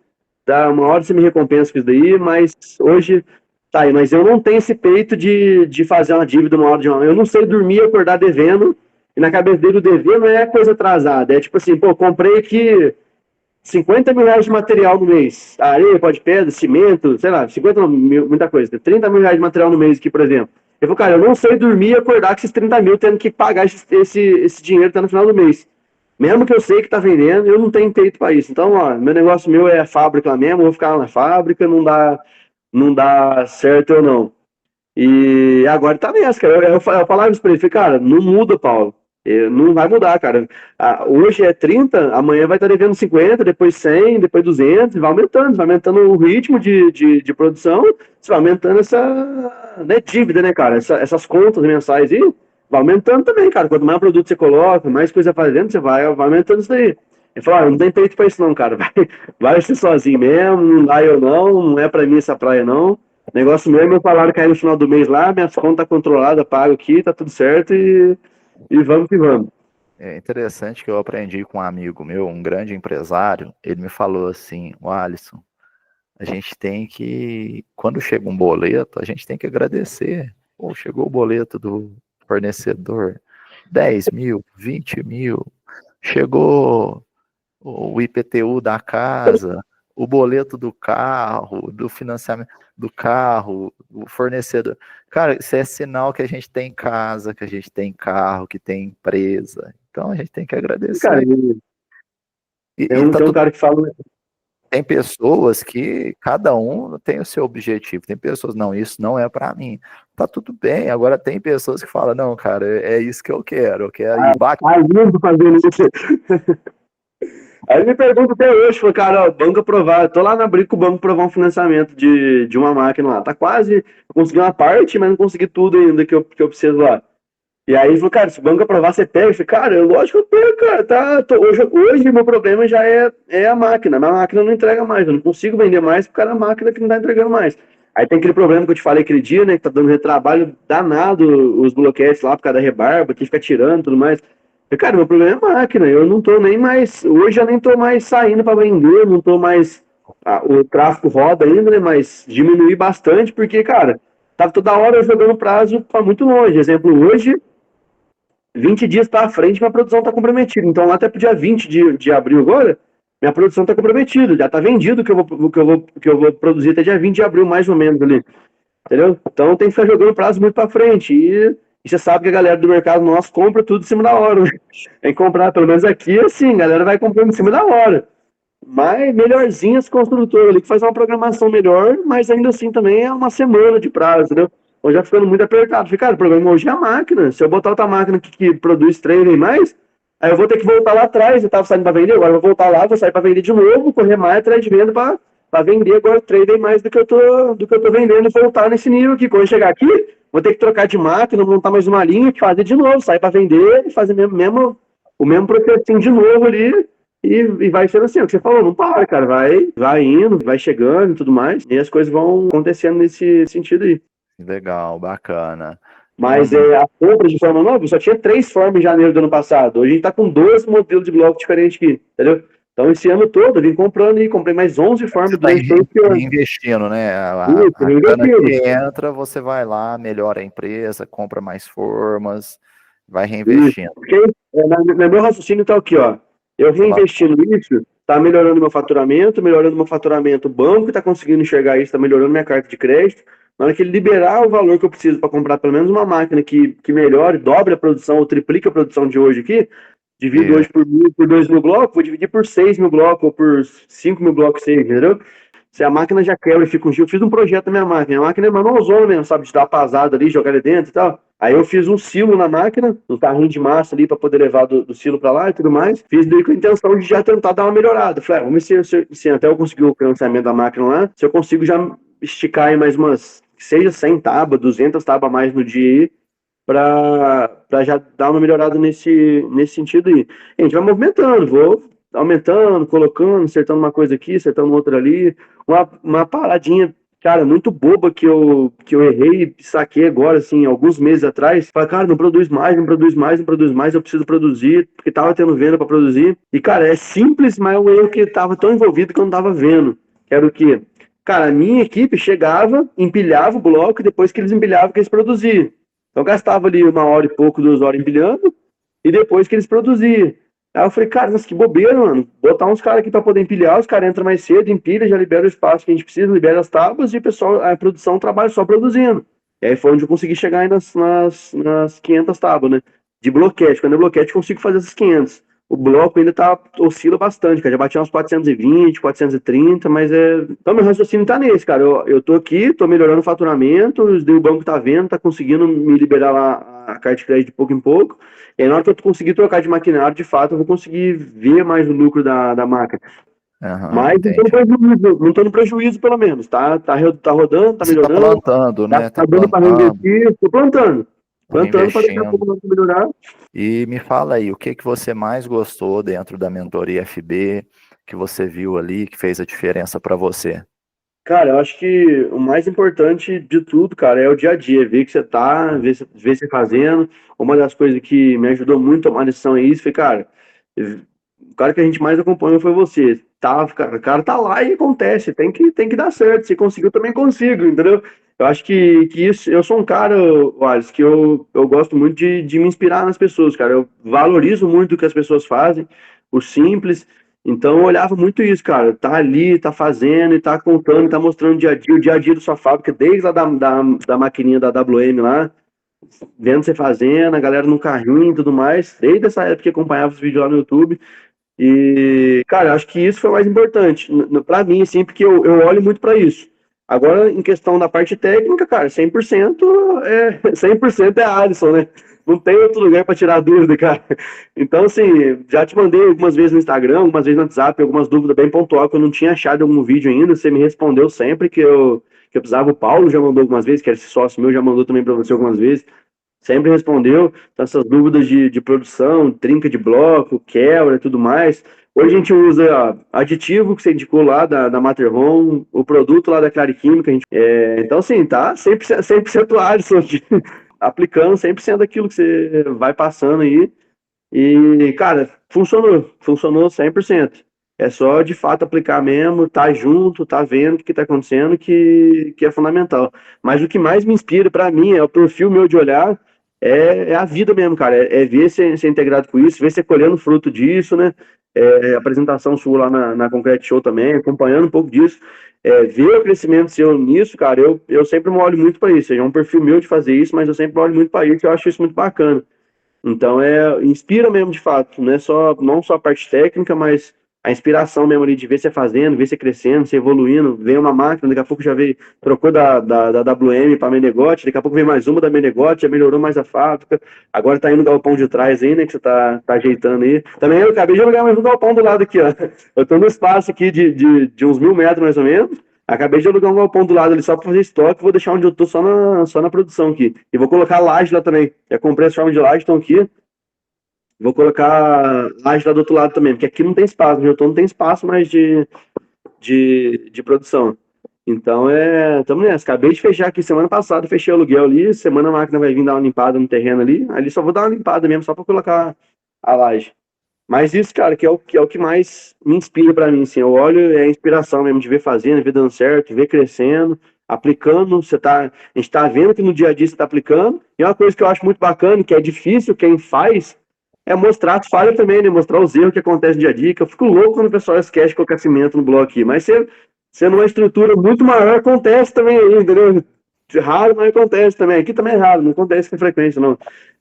dá uma hora você me recompensa com isso daí, mas hoje tá aí. Mas eu não tenho esse peito de fazer uma dívida uma hora de uma. Eu não sei dormir e acordar devendo, e na cabeça dele o dever não é coisa atrasada, é tipo assim, pô, comprei aqui 50 mil reais de material no mês. Areia, pó de pedra, cimento, sei lá, 50 não, muita coisa. 30 mil reais de material no mês aqui, por exemplo. Eu falo, cara, eu não sei dormir e acordar com esses 30 mil tendo que pagar esse dinheiro até no final do mês. Mesmo que eu sei que tá vendendo, eu não tenho peito para isso. Então, ó, meu negócio meu é a fábrica lá mesmo, eu vou ficar lá na fábrica, não dá certo ou não. E agora tá nessa, cara. Eu falava isso pra ele, falei, cara, não muda, Paulo. Não vai mudar, cara. Hoje é 30, amanhã vai estar devendo 50, depois 100, depois 200, vai aumentando o ritmo de produção, você vai aumentando essa dívida, né, cara? Essas contas mensais aí, vai aumentando também, cara. Quanto mais produto você coloca, mais coisa fazendo, você vai aumentando isso daí. Ele falou, não tem peito pra isso não, cara. Vai ser sozinho mesmo, não dá eu não é pra mim essa praia não. Negócio meu, meu salário cai no final do mês lá, minhas contas controladas, pago aqui, tá tudo certo e vamos que vamos. É interessante que eu aprendi com um amigo meu, um grande empresário, ele me falou assim, o Alisson, a gente tem que, quando chega um boleto, a gente tem que agradecer. Pô, chegou o boleto do fornecedor, 10 mil, 20 mil, chegou o IPTU da casa, o boleto do carro, do financiamento do carro, o fornecedor. Cara, isso é sinal que a gente tem casa, que a gente tem carro, que tem empresa. Então a gente tem que Cara, agradecer. E, tem e um, tá tem um tudo. cara que fala, Tem pessoas que cada um tem o seu objetivo. Tem pessoas, não, isso não é para mim. Tá tudo bem. Agora tem pessoas que falam, não, cara, é isso que eu quero. Eu quero ir bate. lindo fazendo isso. Aí ele me pergunta até hoje, falou, cara, ó, banco aprovado, tô lá na briga com o banco provar um financiamento de uma máquina lá. Tá quase, eu consegui uma parte, mas não consegui tudo ainda que eu preciso lá. E aí ele falou, cara, se o banco aprovar, você pega? Eu falei, cara, lógico que eu pego, cara. Hoje meu problema já é a máquina. Mas a máquina não entrega mais. Eu não consigo vender mais por causa da máquina que não tá entregando mais. Aí tem aquele problema que eu te falei aquele dia, né? Que tá dando retrabalho danado os bloquetes lá por causa da rebarba, que fica tirando e tudo mais. Eu falei, cara, meu problema é a máquina. Eu não tô nem mais. Hoje eu nem tô mais saindo para vender, não tô mais o tráfego roda ainda, né? Mas diminuir bastante, porque, cara, tava toda hora jogando prazo para muito longe. Exemplo, hoje, 20 dias para frente, minha produção está comprometida. Então, lá até pro dia 20 de abril agora, minha produção está comprometida. Já está vendido o que eu vou produzir até dia 20 de abril, mais ou menos ali. Entendeu? Então tem que ficar jogando prazo muito para frente. E você sabe que a galera do mercado nosso compra tudo em cima da hora. Né? Tem que comprar, pelo menos aqui, assim, a galera vai comprando em cima da hora. Mas melhorzinhas construtor ali, que faz uma programação melhor, mas ainda assim também é uma semana de prazo, entendeu? Hoje já ficando muito apertado. Fica, cara, o problema hoje é a máquina. Se eu botar outra máquina que produz trem e mais, aí eu vou ter que voltar lá atrás. Eu tava saindo para vender, agora eu vou voltar lá, vou sair para vender de novo, correr mais atrás de venda para vender agora trade mais do que eu tô vendendo e voltar nesse nível aqui. Quando eu chegar aqui, vou ter que trocar de máquina, montar mais uma linha, fazer de novo, sair para vender e fazer o mesmo processinho de novo ali. E vai sendo assim, é o que você falou, não para, cara, vai indo, vai chegando e tudo mais, e as coisas vão acontecendo nesse sentido aí. Legal, bacana. Mas a compra de forma nova, só tinha 3 formas em janeiro do ano passado, hoje a gente tá com 12 modelos de bloco diferentes aqui, entendeu? Então esse ano todo eu vim comprando e comprei mais 11 formas Você de está bloco. investindo, né? Isso, A grana que entra, você vai lá, melhora a empresa, compra mais formas, vai reinvestindo. Isso, porque meu raciocínio tá aqui, ó. Eu reinvestindo isso, tá melhorando meu faturamento, o banco tá conseguindo enxergar isso, tá melhorando minha carta de crédito. Na hora que ele liberar o valor que eu preciso para comprar pelo menos uma máquina que melhore, dobre a produção ou triplique a produção de hoje aqui, divido hoje por 2.000 blocos, vou dividir por 6.000 blocos ou por 5.000 blocos, entendeu? Se a máquina já quebra e fica um dia, eu fiz um projeto na minha máquina. A máquina é manualzona mesmo, sabe? De dar pasada ali, jogar ali dentro e tal. Aí eu fiz um silo na máquina, um carrinho de massa ali para poder levar do silo para lá e tudo mais. Fiz daí com a intenção de já tentar dar uma melhorada. Falei, vamos ver se até eu conseguir o financiamento da máquina lá, se eu consigo já esticar aí mais umas, seja 100 tábuas, 200 tábuas a mais no dia aí, para já dar uma melhorada nesse sentido aí. A gente vai movimentando, vou aumentando, colocando, acertando uma coisa aqui, acertando outra ali. Uma paradinha, cara, muito boba que eu errei e saquei agora, assim, alguns meses atrás. Falei, cara, não produz mais, eu preciso produzir, porque tava tendo venda para produzir. E, cara, é simples, mas é um erro que tava tão envolvido que eu não tava vendo. Que era o quê? Cara, a minha equipe chegava, empilhava o bloco, e depois que eles empilhavam, que eles produziam. Então gastava ali 1 hora e pouco, 2 horas empilhando, e depois que eles produziam. Aí eu falei, cara, mas que bobeira, mano. Botar uns caras aqui para poder empilhar, os caras entram mais cedo, empilha, já libera o espaço que a gente precisa, libera as tábuas e o pessoal, a produção trabalha só produzindo. E aí foi onde eu consegui chegar aí nas 500 tábuas, né? De bloquete. Quando é bloquete, eu consigo fazer essas 500. O bloco ainda oscila bastante, cara. Já bati uns 420, 430, mas Então, meu raciocínio tá nesse, cara. Eu tô aqui, tô melhorando o faturamento, o banco tá vendo, tá conseguindo me liberar lá a carta de crédito de pouco em pouco. E aí, na hora que eu conseguir trocar de maquinário, de fato, eu vou conseguir ver mais o lucro da máquina. Mas não tô no prejuízo, pelo menos. Tá rodando, tá melhorando. Tá plantando, né? Tá dando para reinvestir, tô plantando. Plantando para daqui a pouco melhorar. E me fala aí, o que você mais gostou dentro da mentoria FB, que você viu ali, que fez a diferença para você? Cara, eu acho que o mais importante de tudo, cara, é o dia a dia, ver que você tá, ver você fazendo. Uma das coisas que me ajudou muito a tomar decisão é isso, foi, cara, o cara que a gente mais acompanhou foi você. Tá, o cara tá lá e acontece, tem que dar certo. Se conseguiu, eu também consigo, entendeu? Eu acho que isso, eu sou um cara, Wallace, que eu gosto muito de me inspirar nas pessoas, cara. Eu valorizo muito o que as pessoas fazem, o simples. Então eu olhava muito isso, cara. Tá ali, tá fazendo, e tá contando, tá mostrando o dia a dia da sua fábrica, desde lá da maquininha da WM lá, vendo você fazendo, a galera no carrinho e tudo mais, desde essa época que acompanhava os vídeos lá no YouTube. E, cara, acho que isso foi o mais importante para mim, assim, porque eu olho muito para isso. Agora, em questão da parte técnica, cara, 100% é Alisson, né? Não tem outro lugar para tirar dúvida, cara. Então, assim, já te mandei algumas vezes no Instagram, algumas vezes no WhatsApp, algumas dúvidas bem pontual que eu não tinha achado algum vídeo ainda. Você me respondeu sempre que eu precisava. O Paulo já mandou algumas vezes, que era esse sócio meu, já mandou também para você algumas vezes. Sempre respondeu. Então, essas dúvidas de produção, trinca de bloco, quebra e tudo mais. Hoje a gente usa aditivo que você indicou lá da Materhome, o produto lá da Clare Química. Então, assim, tá 100% Alisson, aplicando 100% daquilo que você vai passando aí. E, cara, funcionou 100%. É só de fato aplicar mesmo, tá junto, tá vendo o que tá acontecendo, que é fundamental. Mas o que mais me inspira para mim é o perfil meu de olhar, é a vida mesmo, cara. É ver ser integrado com isso, ver você colhendo fruto disso, né? Apresentação sua lá na Concrete Show também, acompanhando um pouco disso. Ver o crescimento seu nisso, cara, eu sempre me olho muito para isso. É um perfil meu de fazer isso, mas eu sempre me olho muito para isso, eu acho isso muito bacana. Então inspira mesmo de fato, não só a parte técnica, mas a inspiração mesmo ali de ver você fazendo, ver você crescendo, você evoluindo, vem uma máquina, daqui a pouco já veio, trocou da WM para Menegote, daqui a pouco vem mais uma da Menegote, já melhorou mais a fábrica, agora tá indo no galpão de trás aí, né, que você tá ajeitando aí. Também eu acabei de alugar mais um galpão do lado aqui, ó. Eu tô no espaço aqui de uns 1.000 metros mais ou menos. Acabei de alugar um galpão do lado ali só para fazer estoque, vou deixar onde eu tô só na produção aqui. E vou colocar laje lá também. Já comprei as formas de laje, estão aqui. Vou colocar laje lá do outro lado também, porque aqui não tem espaço, onde eu tô não tem espaço mais de produção. Então estamos nessa. Acabei de fechar aqui semana passada, fechei o aluguel ali. Semana a máquina vai vir dar uma limpada no terreno ali. Ali só vou dar uma limpada mesmo, só para colocar a laje. Mas isso, cara, que é o que mais me inspira para mim, assim. Eu olho, é a inspiração mesmo de ver fazendo, ver dando certo, ver crescendo, aplicando. A gente tá vendo que no dia a dia você tá aplicando. E uma coisa que eu acho muito bacana, que é difícil, quem faz, é mostrar as falhas também, né? Mostrar os erros que acontecem no dia a dia. Que eu fico louco quando o pessoal esquece de colocar cimento no bloco aqui. Mas você numa estrutura muito maior, acontece também aí, entendeu? Raro, mas acontece também. Aqui também é raro, não acontece com frequência, não.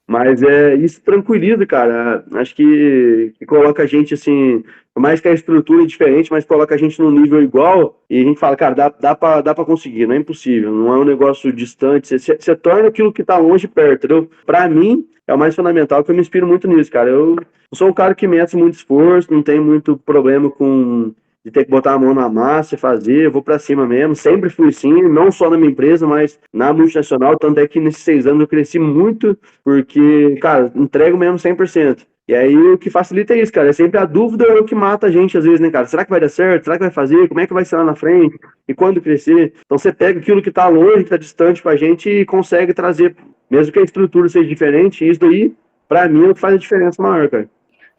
Mas isso tranquiliza, cara. Acho que coloca a gente assim, por mais que a estrutura é diferente, mas coloca a gente num nível igual e a gente fala, cara, dá pra conseguir, não é impossível, não é um negócio distante, você torna aquilo que tá longe perto, entendeu? Pra mim, é o mais fundamental, que eu me inspiro muito nisso, cara. Eu sou um cara que mete muito esforço, não tem muito problema com de ter que botar a mão na massa e fazer, eu vou para cima mesmo, sempre fui assim, não só na minha empresa, mas na multinacional, tanto é que nesses 6 anos eu cresci muito, porque, cara, entrego mesmo 100%. E aí o que facilita é isso, cara, é sempre a dúvida é o que mata a gente às vezes, né, cara? Será que vai dar certo? Será que vai fazer? Como é que vai ser lá na frente? E quando crescer? Então você pega aquilo que tá longe, que tá distante pra gente e consegue trazer, mesmo que a estrutura seja diferente, isso daí, pra mim, é o que faz a diferença maior, cara.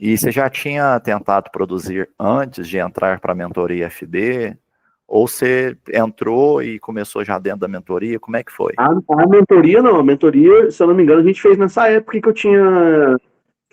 E você já tinha tentado produzir antes de entrar para a mentoria FD? Ou você entrou e começou já dentro da mentoria? Como é que foi? A mentoria não, a mentoria, se eu não me engano, a gente fez nessa época que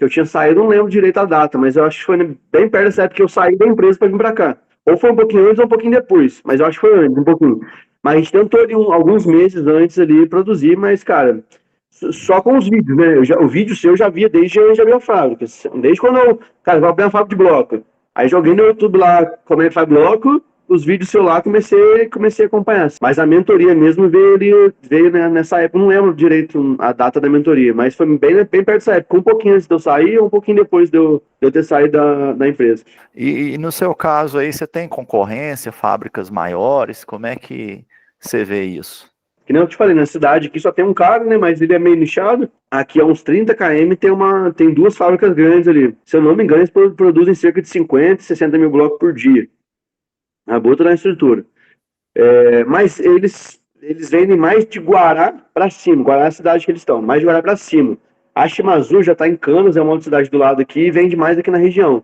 eu tinha saído, não lembro direito a data, mas eu acho que foi bem perto dessa época que eu saí da empresa para vir para cá. Ou foi um pouquinho antes ou um pouquinho depois, mas eu acho que foi antes, um pouquinho. Mas a gente tentou ali alguns meses antes ali produzir, mas, cara, só com os vídeos, né? O vídeo seu eu já via desde eu já vi a fábrica. Desde quando cara, vou abrir uma fábrica de bloco. Aí joguei no YouTube lá como é que faz bloco, os vídeos seu lá, comecei a acompanhar. Mas a mentoria mesmo veio né, nessa época, não lembro direito a data da mentoria, mas foi bem perto dessa época, um pouquinho antes de eu sair ou um pouquinho depois de eu ter saído da empresa. E no seu caso aí, você tem concorrência, fábricas maiores? Como é que você vê isso? Que nem eu te falei, na cidade aqui só tem um cara, né? Mas ele é meio nichado. Aqui a uns 30 km tem duas fábricas grandes ali. Se eu não me engano, eles produzem cerca de 50, 60 mil blocos por dia. A boa na estrutura. Mas eles vendem mais de Guará para cima. Guará é a cidade que eles estão, mais de Guará para cima. A Shimazu já está em Canos, é uma outra cidade do lado aqui, e vende mais aqui na região.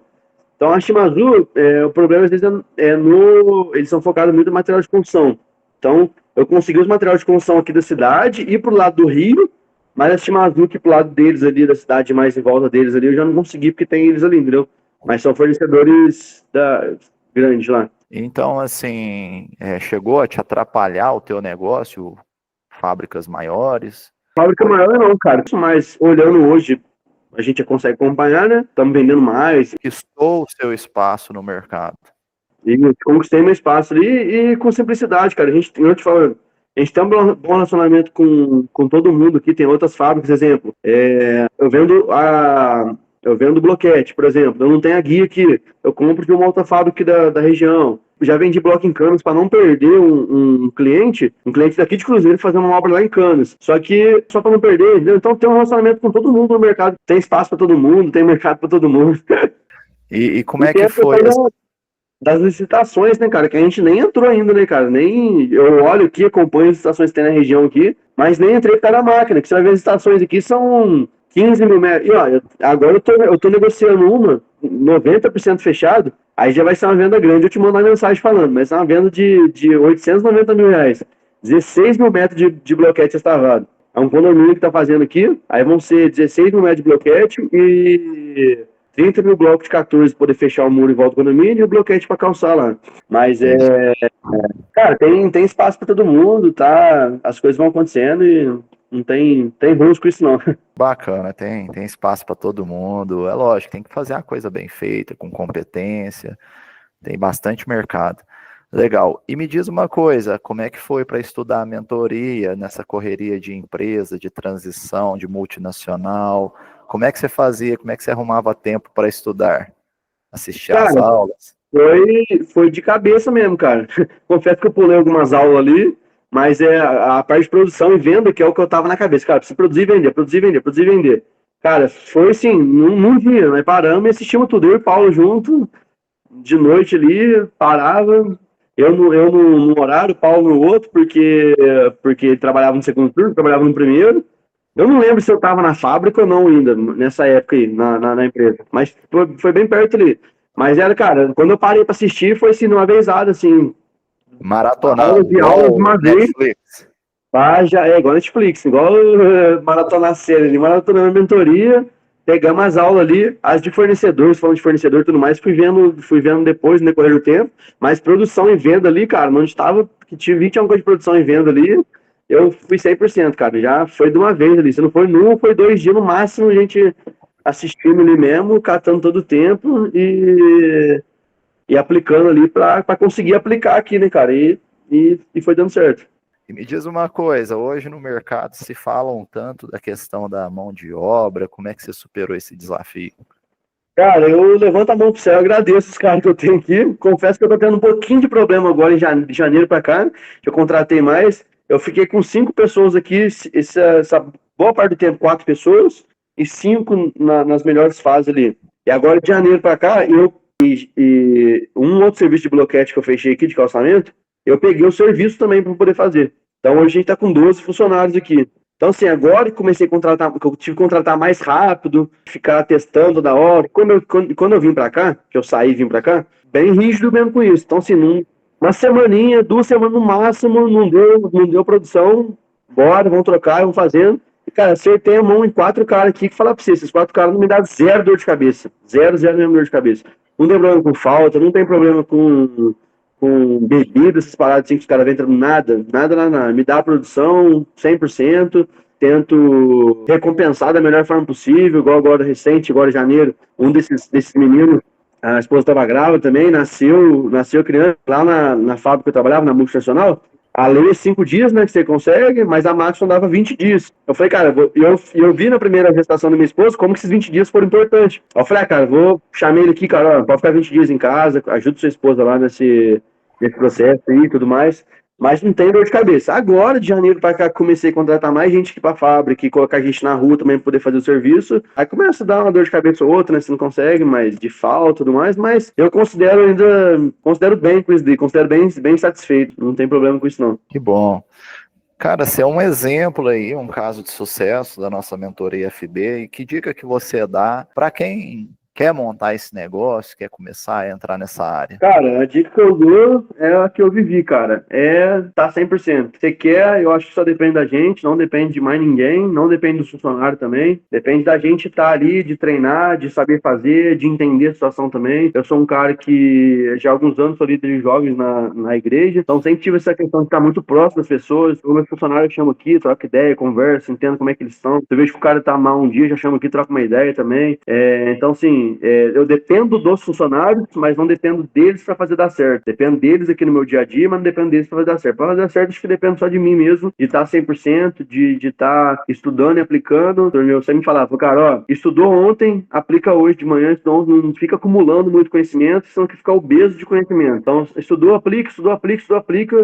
Então a Shimazu, o problema às vezes eles são focados muito no material de construção. Então eu consegui os materiais de construção aqui da cidade e pro lado do Rio, mas a Shimazu que pro lado deles ali, da cidade mais em volta deles ali, eu já não consegui porque tem eles ali, entendeu? Mas são fornecedores grandes lá. Então, assim, chegou a te atrapalhar o teu negócio, fábricas maiores? Fábrica maior não, cara. Mas olhando hoje, a gente já consegue acompanhar, né? Estamos vendendo mais. Conquistou o seu espaço no mercado. E conquistei meu espaço ali e com simplicidade, cara. Eu te falo, a gente tem um bom relacionamento com todo mundo aqui. Tem outras fábricas, exemplo. Eu vendo bloquete, por exemplo. Eu não tenho a guia aqui. Eu compro de uma outra fábrica da região. Já vendi bloco em Canos para não perder um cliente daqui de Cruzeiro fazendo uma obra lá em Canos. Só para não perder, entendeu? Então tem um relacionamento com todo mundo no mercado. Tem espaço para todo mundo, tem mercado para todo mundo. E como é que foi? Das licitações, né, cara? Que a gente nem entrou ainda, né, cara? Nem eu olho aqui, acompanho as licitações que tem na região aqui, mas nem entrei para a máquina. Que você vai ver as licitações aqui são 15 mil metros. E ó, agora eu tô negociando uma, 90% fechado, aí já vai ser uma venda grande. Eu te mando uma mensagem falando, mas é uma venda de 890 mil reais. 16 mil metros de bloquete estavado. É um condomínio que tá fazendo aqui, aí vão ser 16 mil metros de bloquete e 30 mil blocos de 14 para poder fechar o muro em volta do condomínio e o bloquete para calçar lá. Mas Entendi. cara, tem espaço para todo mundo, tá? As coisas vão acontecendo e não tem ruim com isso, não. Bacana, tem espaço para todo mundo. É lógico, tem que fazer uma coisa bem feita, com competência. Tem bastante mercado. Legal. E me diz uma coisa, como é que foi para estudar a mentoria nessa correria de empresa, de transição, de multinacional? Como é que você fazia? Como é que você arrumava tempo para estudar? Assistir às Cara, aulas? foi de cabeça mesmo, cara. Confesso que eu pulei algumas aulas ali, mas a parte de produção e venda que é o que eu tava na cabeça. Cara, preciso produzir e vender, produzir e vender, produzir e vender. Cara, foi assim, num dia, nós paramos e assistimos tudo. Eu e o Paulo junto, de noite ali, parava. Eu no horário, o Paulo no outro, porque ele trabalhava no segundo turno, trabalhava no primeiro. Eu não lembro se eu estava na fábrica ou não ainda, nessa época aí, na empresa. Mas foi bem perto ali. Mas era, cara, quando eu parei para assistir, foi assim, numa vezada, assim, aulas Maratonando, e aulas de igual uma vez. Netflix. Já é igual Netflix, igual maratona série ali, maratonando mentoria, pegamos as aulas ali, as de fornecedores, falando de fornecedor e tudo mais, fui vendo depois, no decorrer do tempo, mas produção e venda ali, cara, onde estava, que tinha alguma coisa de produção e venda ali, eu fui 100%, cara, já foi de uma vez ali, se não foi num, foi 2 dias no máximo, a gente assistindo ali mesmo, catando todo o tempo e aplicando ali para conseguir aplicar aqui, né, cara, e foi dando certo. E me diz uma coisa, hoje no mercado se fala um tanto da questão da mão de obra, como é que você superou esse desafio? Cara, eu levanto a mão pro céu, agradeço os caras que eu tenho aqui. Confesso que eu tô tendo um pouquinho de problema agora de janeiro pra cá, que eu contratei mais. Eu fiquei com 5 pessoas aqui, essa boa parte do tempo, 4 pessoas, e 5 nas melhores fases ali. E agora de janeiro pra cá, e um outro serviço de bloquete que eu fechei aqui de calçamento, eu peguei o serviço também para poder fazer. Então hoje a gente tá com 12 funcionários aqui. Então, assim, agora que comecei a contratar, que eu tive que contratar mais rápido, ficar testando da hora. Quando eu vim pra cá, que eu saí e vim pra cá, bem rígido mesmo com isso. Então, assim, uma semaninha, 2 semanas no máximo, não deu produção, bora, vamos trocar, vamos fazendo. E, cara, acertei a mão em 4 caras aqui que falar pra você, esses 4 caras não me dão zero dor de cabeça. Zero mesmo dor de cabeça. Não tem problema com falta, não tem problema com bebida, essas paradas assim que os caras vendem, nada. Me dá a produção 100%, tento recompensar da melhor forma possível, igual agora recente, agora em janeiro, um desses meninos, a esposa estava grávida também, nasceu criança lá na fábrica que eu trabalhava, na multinacional. A lei é 5 dias, né, que você consegue, mas a Maxon dava 20 dias. Eu falei, cara, eu vi na primeira gestação da minha esposa como que esses 20 dias foram importantes. Eu falei, cara, chamei ele aqui, cara, ó, pode ficar 20 dias em casa, ajuda sua esposa lá nesse processo aí e tudo mais. Mas não tem dor de cabeça. Agora, de janeiro para cá, comecei a contratar mais gente aqui para fábrica e colocar gente na rua também para poder fazer o serviço. Aí começa a dar uma dor de cabeça ou outra, né? Você não consegue, mas de falta e tudo mais. Mas eu considero bem com isso daí, considero bem satisfeito. Não tem problema com isso, não. Que bom. Cara, você é um exemplo aí, um caso de sucesso da nossa mentoria FB. E que dica que você dá para quem quer montar esse negócio, quer começar a entrar nessa área? Cara, a dica que eu dou é a que eu vivi, cara. Tá 100%. Você quer, eu acho que só depende da gente, não depende de mais ninguém, não depende do funcionário também. Depende da gente estar ali, de treinar, de saber fazer, de entender a situação também. Eu sou um cara que já há alguns anos sou líder de jovens na igreja, então sempre tive essa questão de estar muito próximo das pessoas. O meu funcionário eu chamo aqui, troca ideia, conversa, entendo como é que eles são. Se eu vejo que o cara tá mal um dia, já chamo aqui, troca uma ideia também. Então, assim, eu dependo dos funcionários, mas não dependo deles para fazer dar certo. Dependo deles aqui no meu dia a dia, mas não dependo deles para fazer dar certo. Para fazer dar certo, acho que depende só de mim mesmo, de estar 100%, de estar estudando e aplicando. Eu sempre falava, cara, ó, estudou ontem, aplica hoje de manhã, então não fica acumulando muito conhecimento, senão que fica obeso de conhecimento. Então, estudou, aplica,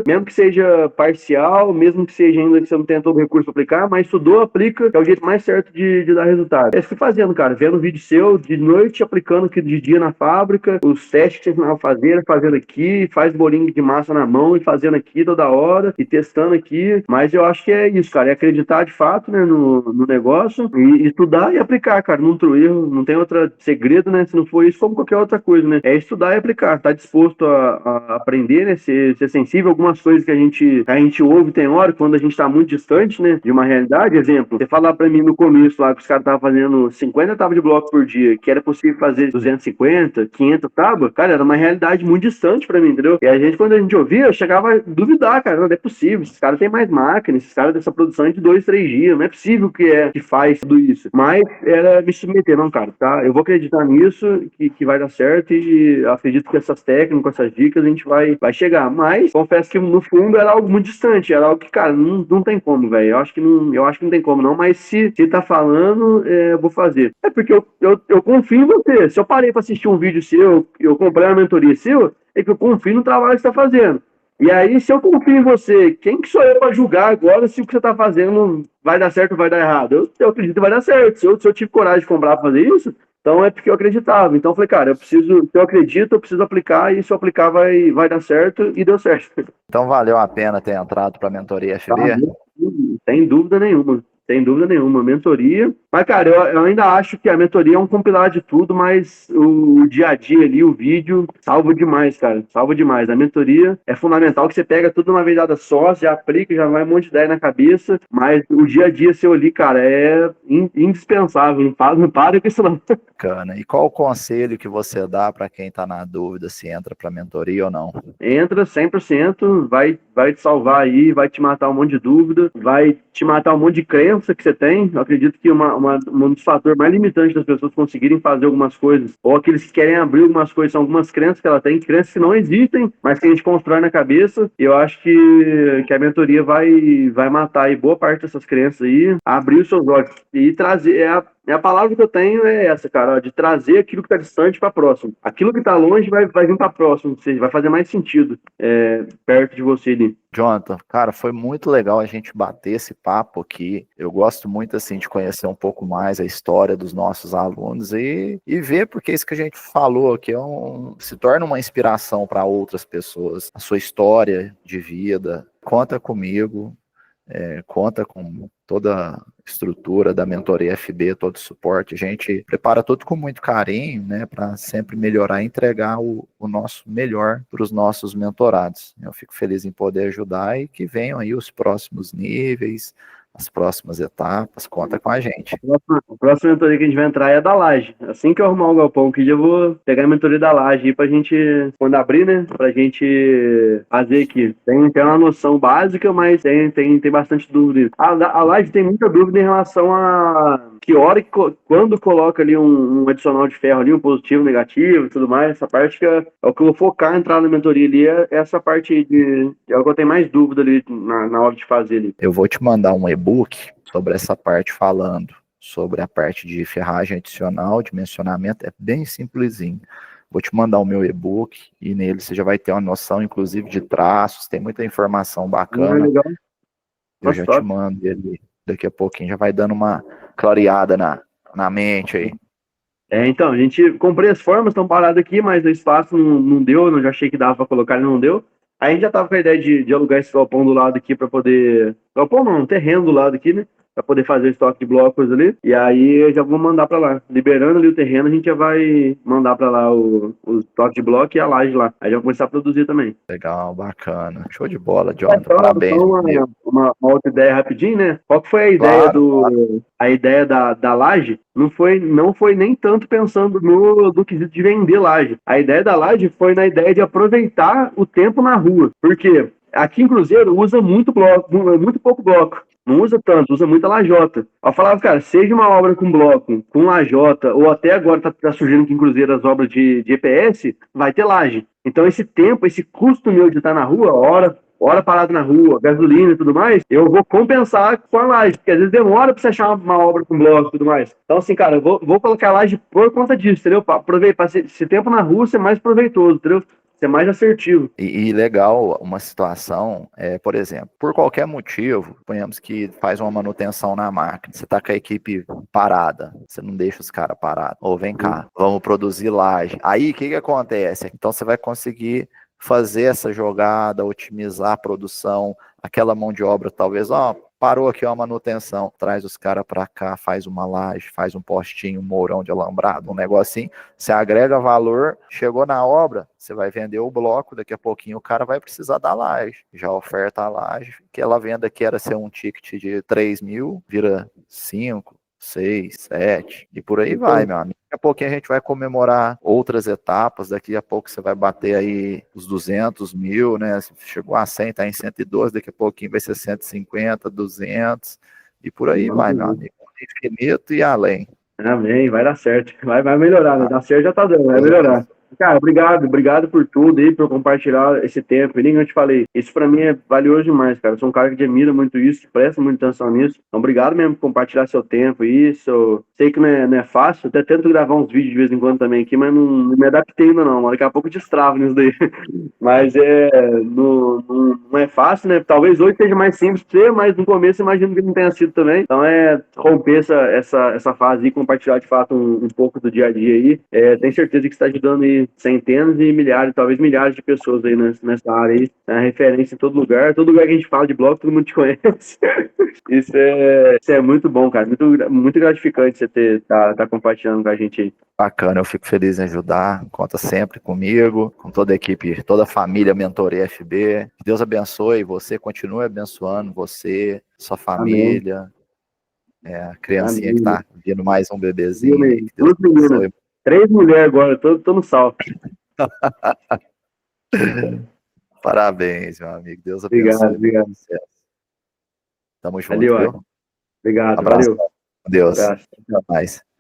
mesmo que seja parcial, mesmo que seja ainda que você não tenha todo o recurso para aplicar, mas estudou, aplica, que é o jeito mais certo de dar resultado. É isso que eu fui fazendo, cara, vendo vídeo seu de noite, noite, aplicando aqui de dia na fábrica, os testes que você ensinava a fazer, fazendo aqui, faz bolinho de massa na mão e fazendo aqui toda hora, e testando aqui. Mas eu acho que é isso, cara, é acreditar de fato, né, no negócio, e estudar e aplicar, cara, não tem erro, não tem outro segredo, né, se não for isso, como qualquer outra coisa, né, é estudar e aplicar, tá disposto a aprender, né, ser sensível a algumas coisas que a gente ouve, tem hora, quando a gente tá muito distante, né, de uma realidade. Exemplo, você falar pra mim no começo lá que os caras estavam fazendo 50 tábuas de bloco por dia, que era possível fazer 250, 500 tábuas, cara, era uma realidade muito distante pra mim, entendeu? E a gente, quando a gente ouvia, chegava a duvidar, cara, não é possível, esses caras têm mais máquina, esses caras dessa produção é de 2, 3 dias, não é possível que faz tudo isso. Mas era me submeter, não, cara, tá? Eu vou acreditar nisso, que vai dar certo, e acredito que essas técnicas, com essas dicas, a gente vai chegar. Mas, confesso que no fundo era algo muito distante, era algo que, cara, não tem como, velho. Eu acho que não tem como, não, mas se tá falando, eu vou fazer. É porque eu confio em você. Se eu parei pra assistir um vídeo seu, eu comprei uma mentoria seu, é que eu confio no trabalho que você tá fazendo. E aí, se eu confio em você, quem que sou eu para julgar agora se o que você está fazendo vai dar certo ou vai dar errado? Eu acredito que vai dar certo. Se eu tive coragem de comprar para fazer isso, então é porque eu acreditava. Então eu falei, cara, se eu acredito, eu preciso aplicar, e se eu aplicar vai dar certo, e deu certo. Então valeu a pena ter entrado para a mentoria FB? Sem dúvida nenhuma. Sem dúvida nenhuma, mentoria. Mas, cara, eu ainda acho que a mentoria é um compilado de tudo, mas o dia a dia ali, o vídeo, salva demais, cara. Salva demais. A mentoria é fundamental, que você pega tudo uma vezada só, já aplica, já vai um monte de ideia na cabeça, mas o dia a dia seu ali, cara, é indispensável. Não para com isso, não. Bacana. E qual o conselho que você dá para quem está na dúvida se entra para a mentoria ou não? Entra 100%, vai te salvar aí, vai te matar um monte de dúvida, vai te matar um monte de crença que você tem. Eu acredito que um dos fatores mais limitantes das pessoas conseguirem fazer algumas coisas, ou aqueles que querem abrir algumas coisas, são algumas crenças que ela tem, crenças que não existem, mas que a gente constrói na cabeça. E eu acho que a mentoria vai matar aí boa parte dessas crenças aí, abrir os seus olhos e trazer. A palavra que eu tenho é essa, cara, ó, de trazer aquilo que está distante para próximo. Aquilo que está longe vai vir para próximo, ou seja, vai fazer mais sentido perto de você ali. Jonathan, cara, foi muito legal a gente bater esse papo aqui. Eu gosto muito, assim, de conhecer um pouco mais a história dos nossos alunos e ver, porque isso que a gente falou aqui se torna uma inspiração para outras pessoas. A sua história de vida, conta comigo. Conta com toda a estrutura da mentoria FB, todo o suporte. A gente prepara tudo com muito carinho, né, para sempre melhorar e entregar o nosso melhor para os nossos mentorados. Eu fico feliz em poder ajudar e que venham aí os próximos níveis, as próximas etapas. Conta com a gente. A próxima mentoria que a gente vai entrar é a da laje. Assim que eu arrumar o galpão aqui, já vou pegar a mentoria da laje aí pra gente, quando abrir, né, pra gente fazer aqui. Tem uma noção básica, mas tem bastante dúvida. A laje tem muita dúvida em relação a que hora, quando coloca ali um adicional de ferro ali, um positivo, negativo e tudo mais. Essa parte que é o que eu vou focar, entrar na mentoria ali, é essa parte aí é o que eu tenho mais dúvida ali na hora de fazer ali. Eu vou te mandar um e-book sobre essa parte, falando sobre a parte de ferragem adicional, dimensionamento, é bem simplesinho. Vou te mandar o meu e-book e nele você já vai ter uma noção, inclusive, de traços, tem muita informação bacana. Legal. Eu já te mando ele daqui a pouquinho, já vai dando uma clareada na mente aí. Então, a gente comprei as formas, estão paradas aqui, mas o espaço não deu, eu já achei que dava para colocar e não deu. Aí a gente já tava com a ideia de alugar esse galpão do lado aqui para poder... Galpão não, um terreno do lado aqui, né? Para poder fazer o estoque de blocos ali. E aí eu já vou mandar para lá. Liberando ali o terreno, a gente já vai mandar para lá o estoque de bloco e a laje lá. Aí já vai começar a produzir também. Legal, bacana. Show de bola, Jonathan. Parabéns. Uma outra ideia rapidinho, né? Qual que foi a ideia claro. A ideia da laje? Não foi nem tanto pensando no quesito de vender laje. A ideia da laje foi na ideia de aproveitar o tempo na rua. Porque aqui em Cruzeiro usa muito pouco bloco. Não usa tanto, usa muita lajota. Eu falava, cara, seja uma obra com bloco, com lajota, ou até agora tá surgindo aqui em Cruzeiro as obras de EPS, vai ter laje. Então esse tempo, esse custo meu de estar na rua, hora parado na rua, gasolina e tudo mais, eu vou compensar com a laje, porque às vezes demora pra você achar uma obra com bloco e tudo mais. Então assim, cara, eu vou colocar a laje por conta disso, entendeu? Pra aproveitar esse tempo na rua ser mais proveitoso, entendeu? ser mais assertivo. E legal, uma situação, por exemplo, por qualquer motivo, suponhamos que faz uma manutenção na máquina, você está com a equipe parada, você não deixa os caras parados. Ou vem cá, vamos produzir laje. Aí, o que acontece? Então, você vai conseguir fazer essa jogada, otimizar a produção, aquela mão de obra, talvez, parou aqui uma manutenção, traz os caras para cá, faz uma laje, faz um postinho, um mourão de alambrado, um negocinho, você agrega valor, chegou na obra, você vai vender o bloco, daqui a pouquinho o cara vai precisar da laje, já oferta a laje, que ela venda que era ser um ticket de 3 mil, vira 5, 6, 7, e por aí vai, meu amigo. Daqui a pouquinho a gente vai comemorar outras etapas, daqui a pouco você vai bater aí os 200 mil, né? Chegou a 100, tá em 112, daqui a pouquinho vai ser 150, 200, e por aí vai, meu amigo. Infinito e além. Amém, vai dar certo. Vai melhorar, né? Dar certo já tá dando, vai melhorar. Cara, obrigado por tudo aí, por compartilhar esse tempo. E nem eu te falei, isso pra mim é valioso demais, cara. Eu sou um cara que admira muito isso, que presta muita atenção nisso. Então, obrigado mesmo por compartilhar seu tempo, isso. Sei que não é fácil, até tento gravar uns vídeos de vez em quando também aqui, mas não me adaptei ainda não. Daqui a pouco eu destravo nisso daí. Mas não é fácil, né? Talvez hoje seja mais simples pra você, mas no começo imagino que não tenha sido também. Então romper essa fase e compartilhar de fato um pouco do dia a dia aí. Tenho certeza que está ajudando aí centenas e milhares, talvez milhares de pessoas aí nessa área aí. É referência em todo lugar que a gente fala de blog, todo mundo te conhece. Isso é muito bom, cara. Muito gratificante você tá compartilhando com a gente aí. Bacana, eu fico feliz em ajudar. Conta sempre comigo, com toda a equipe, toda a família Mentoria FB. Que Deus abençoe você, continue abençoando você, sua família. A criancinha Amém. Que tá vindo mais um bebezinho aí. Que Deus abençoe. 3 mulheres agora, tô no salto. Parabéns, meu amigo. Deus abençoe. Obrigado. Tamo junto, valeu, viu? Obrigado, abraço. Valeu. Deus. Abraço. Até mais.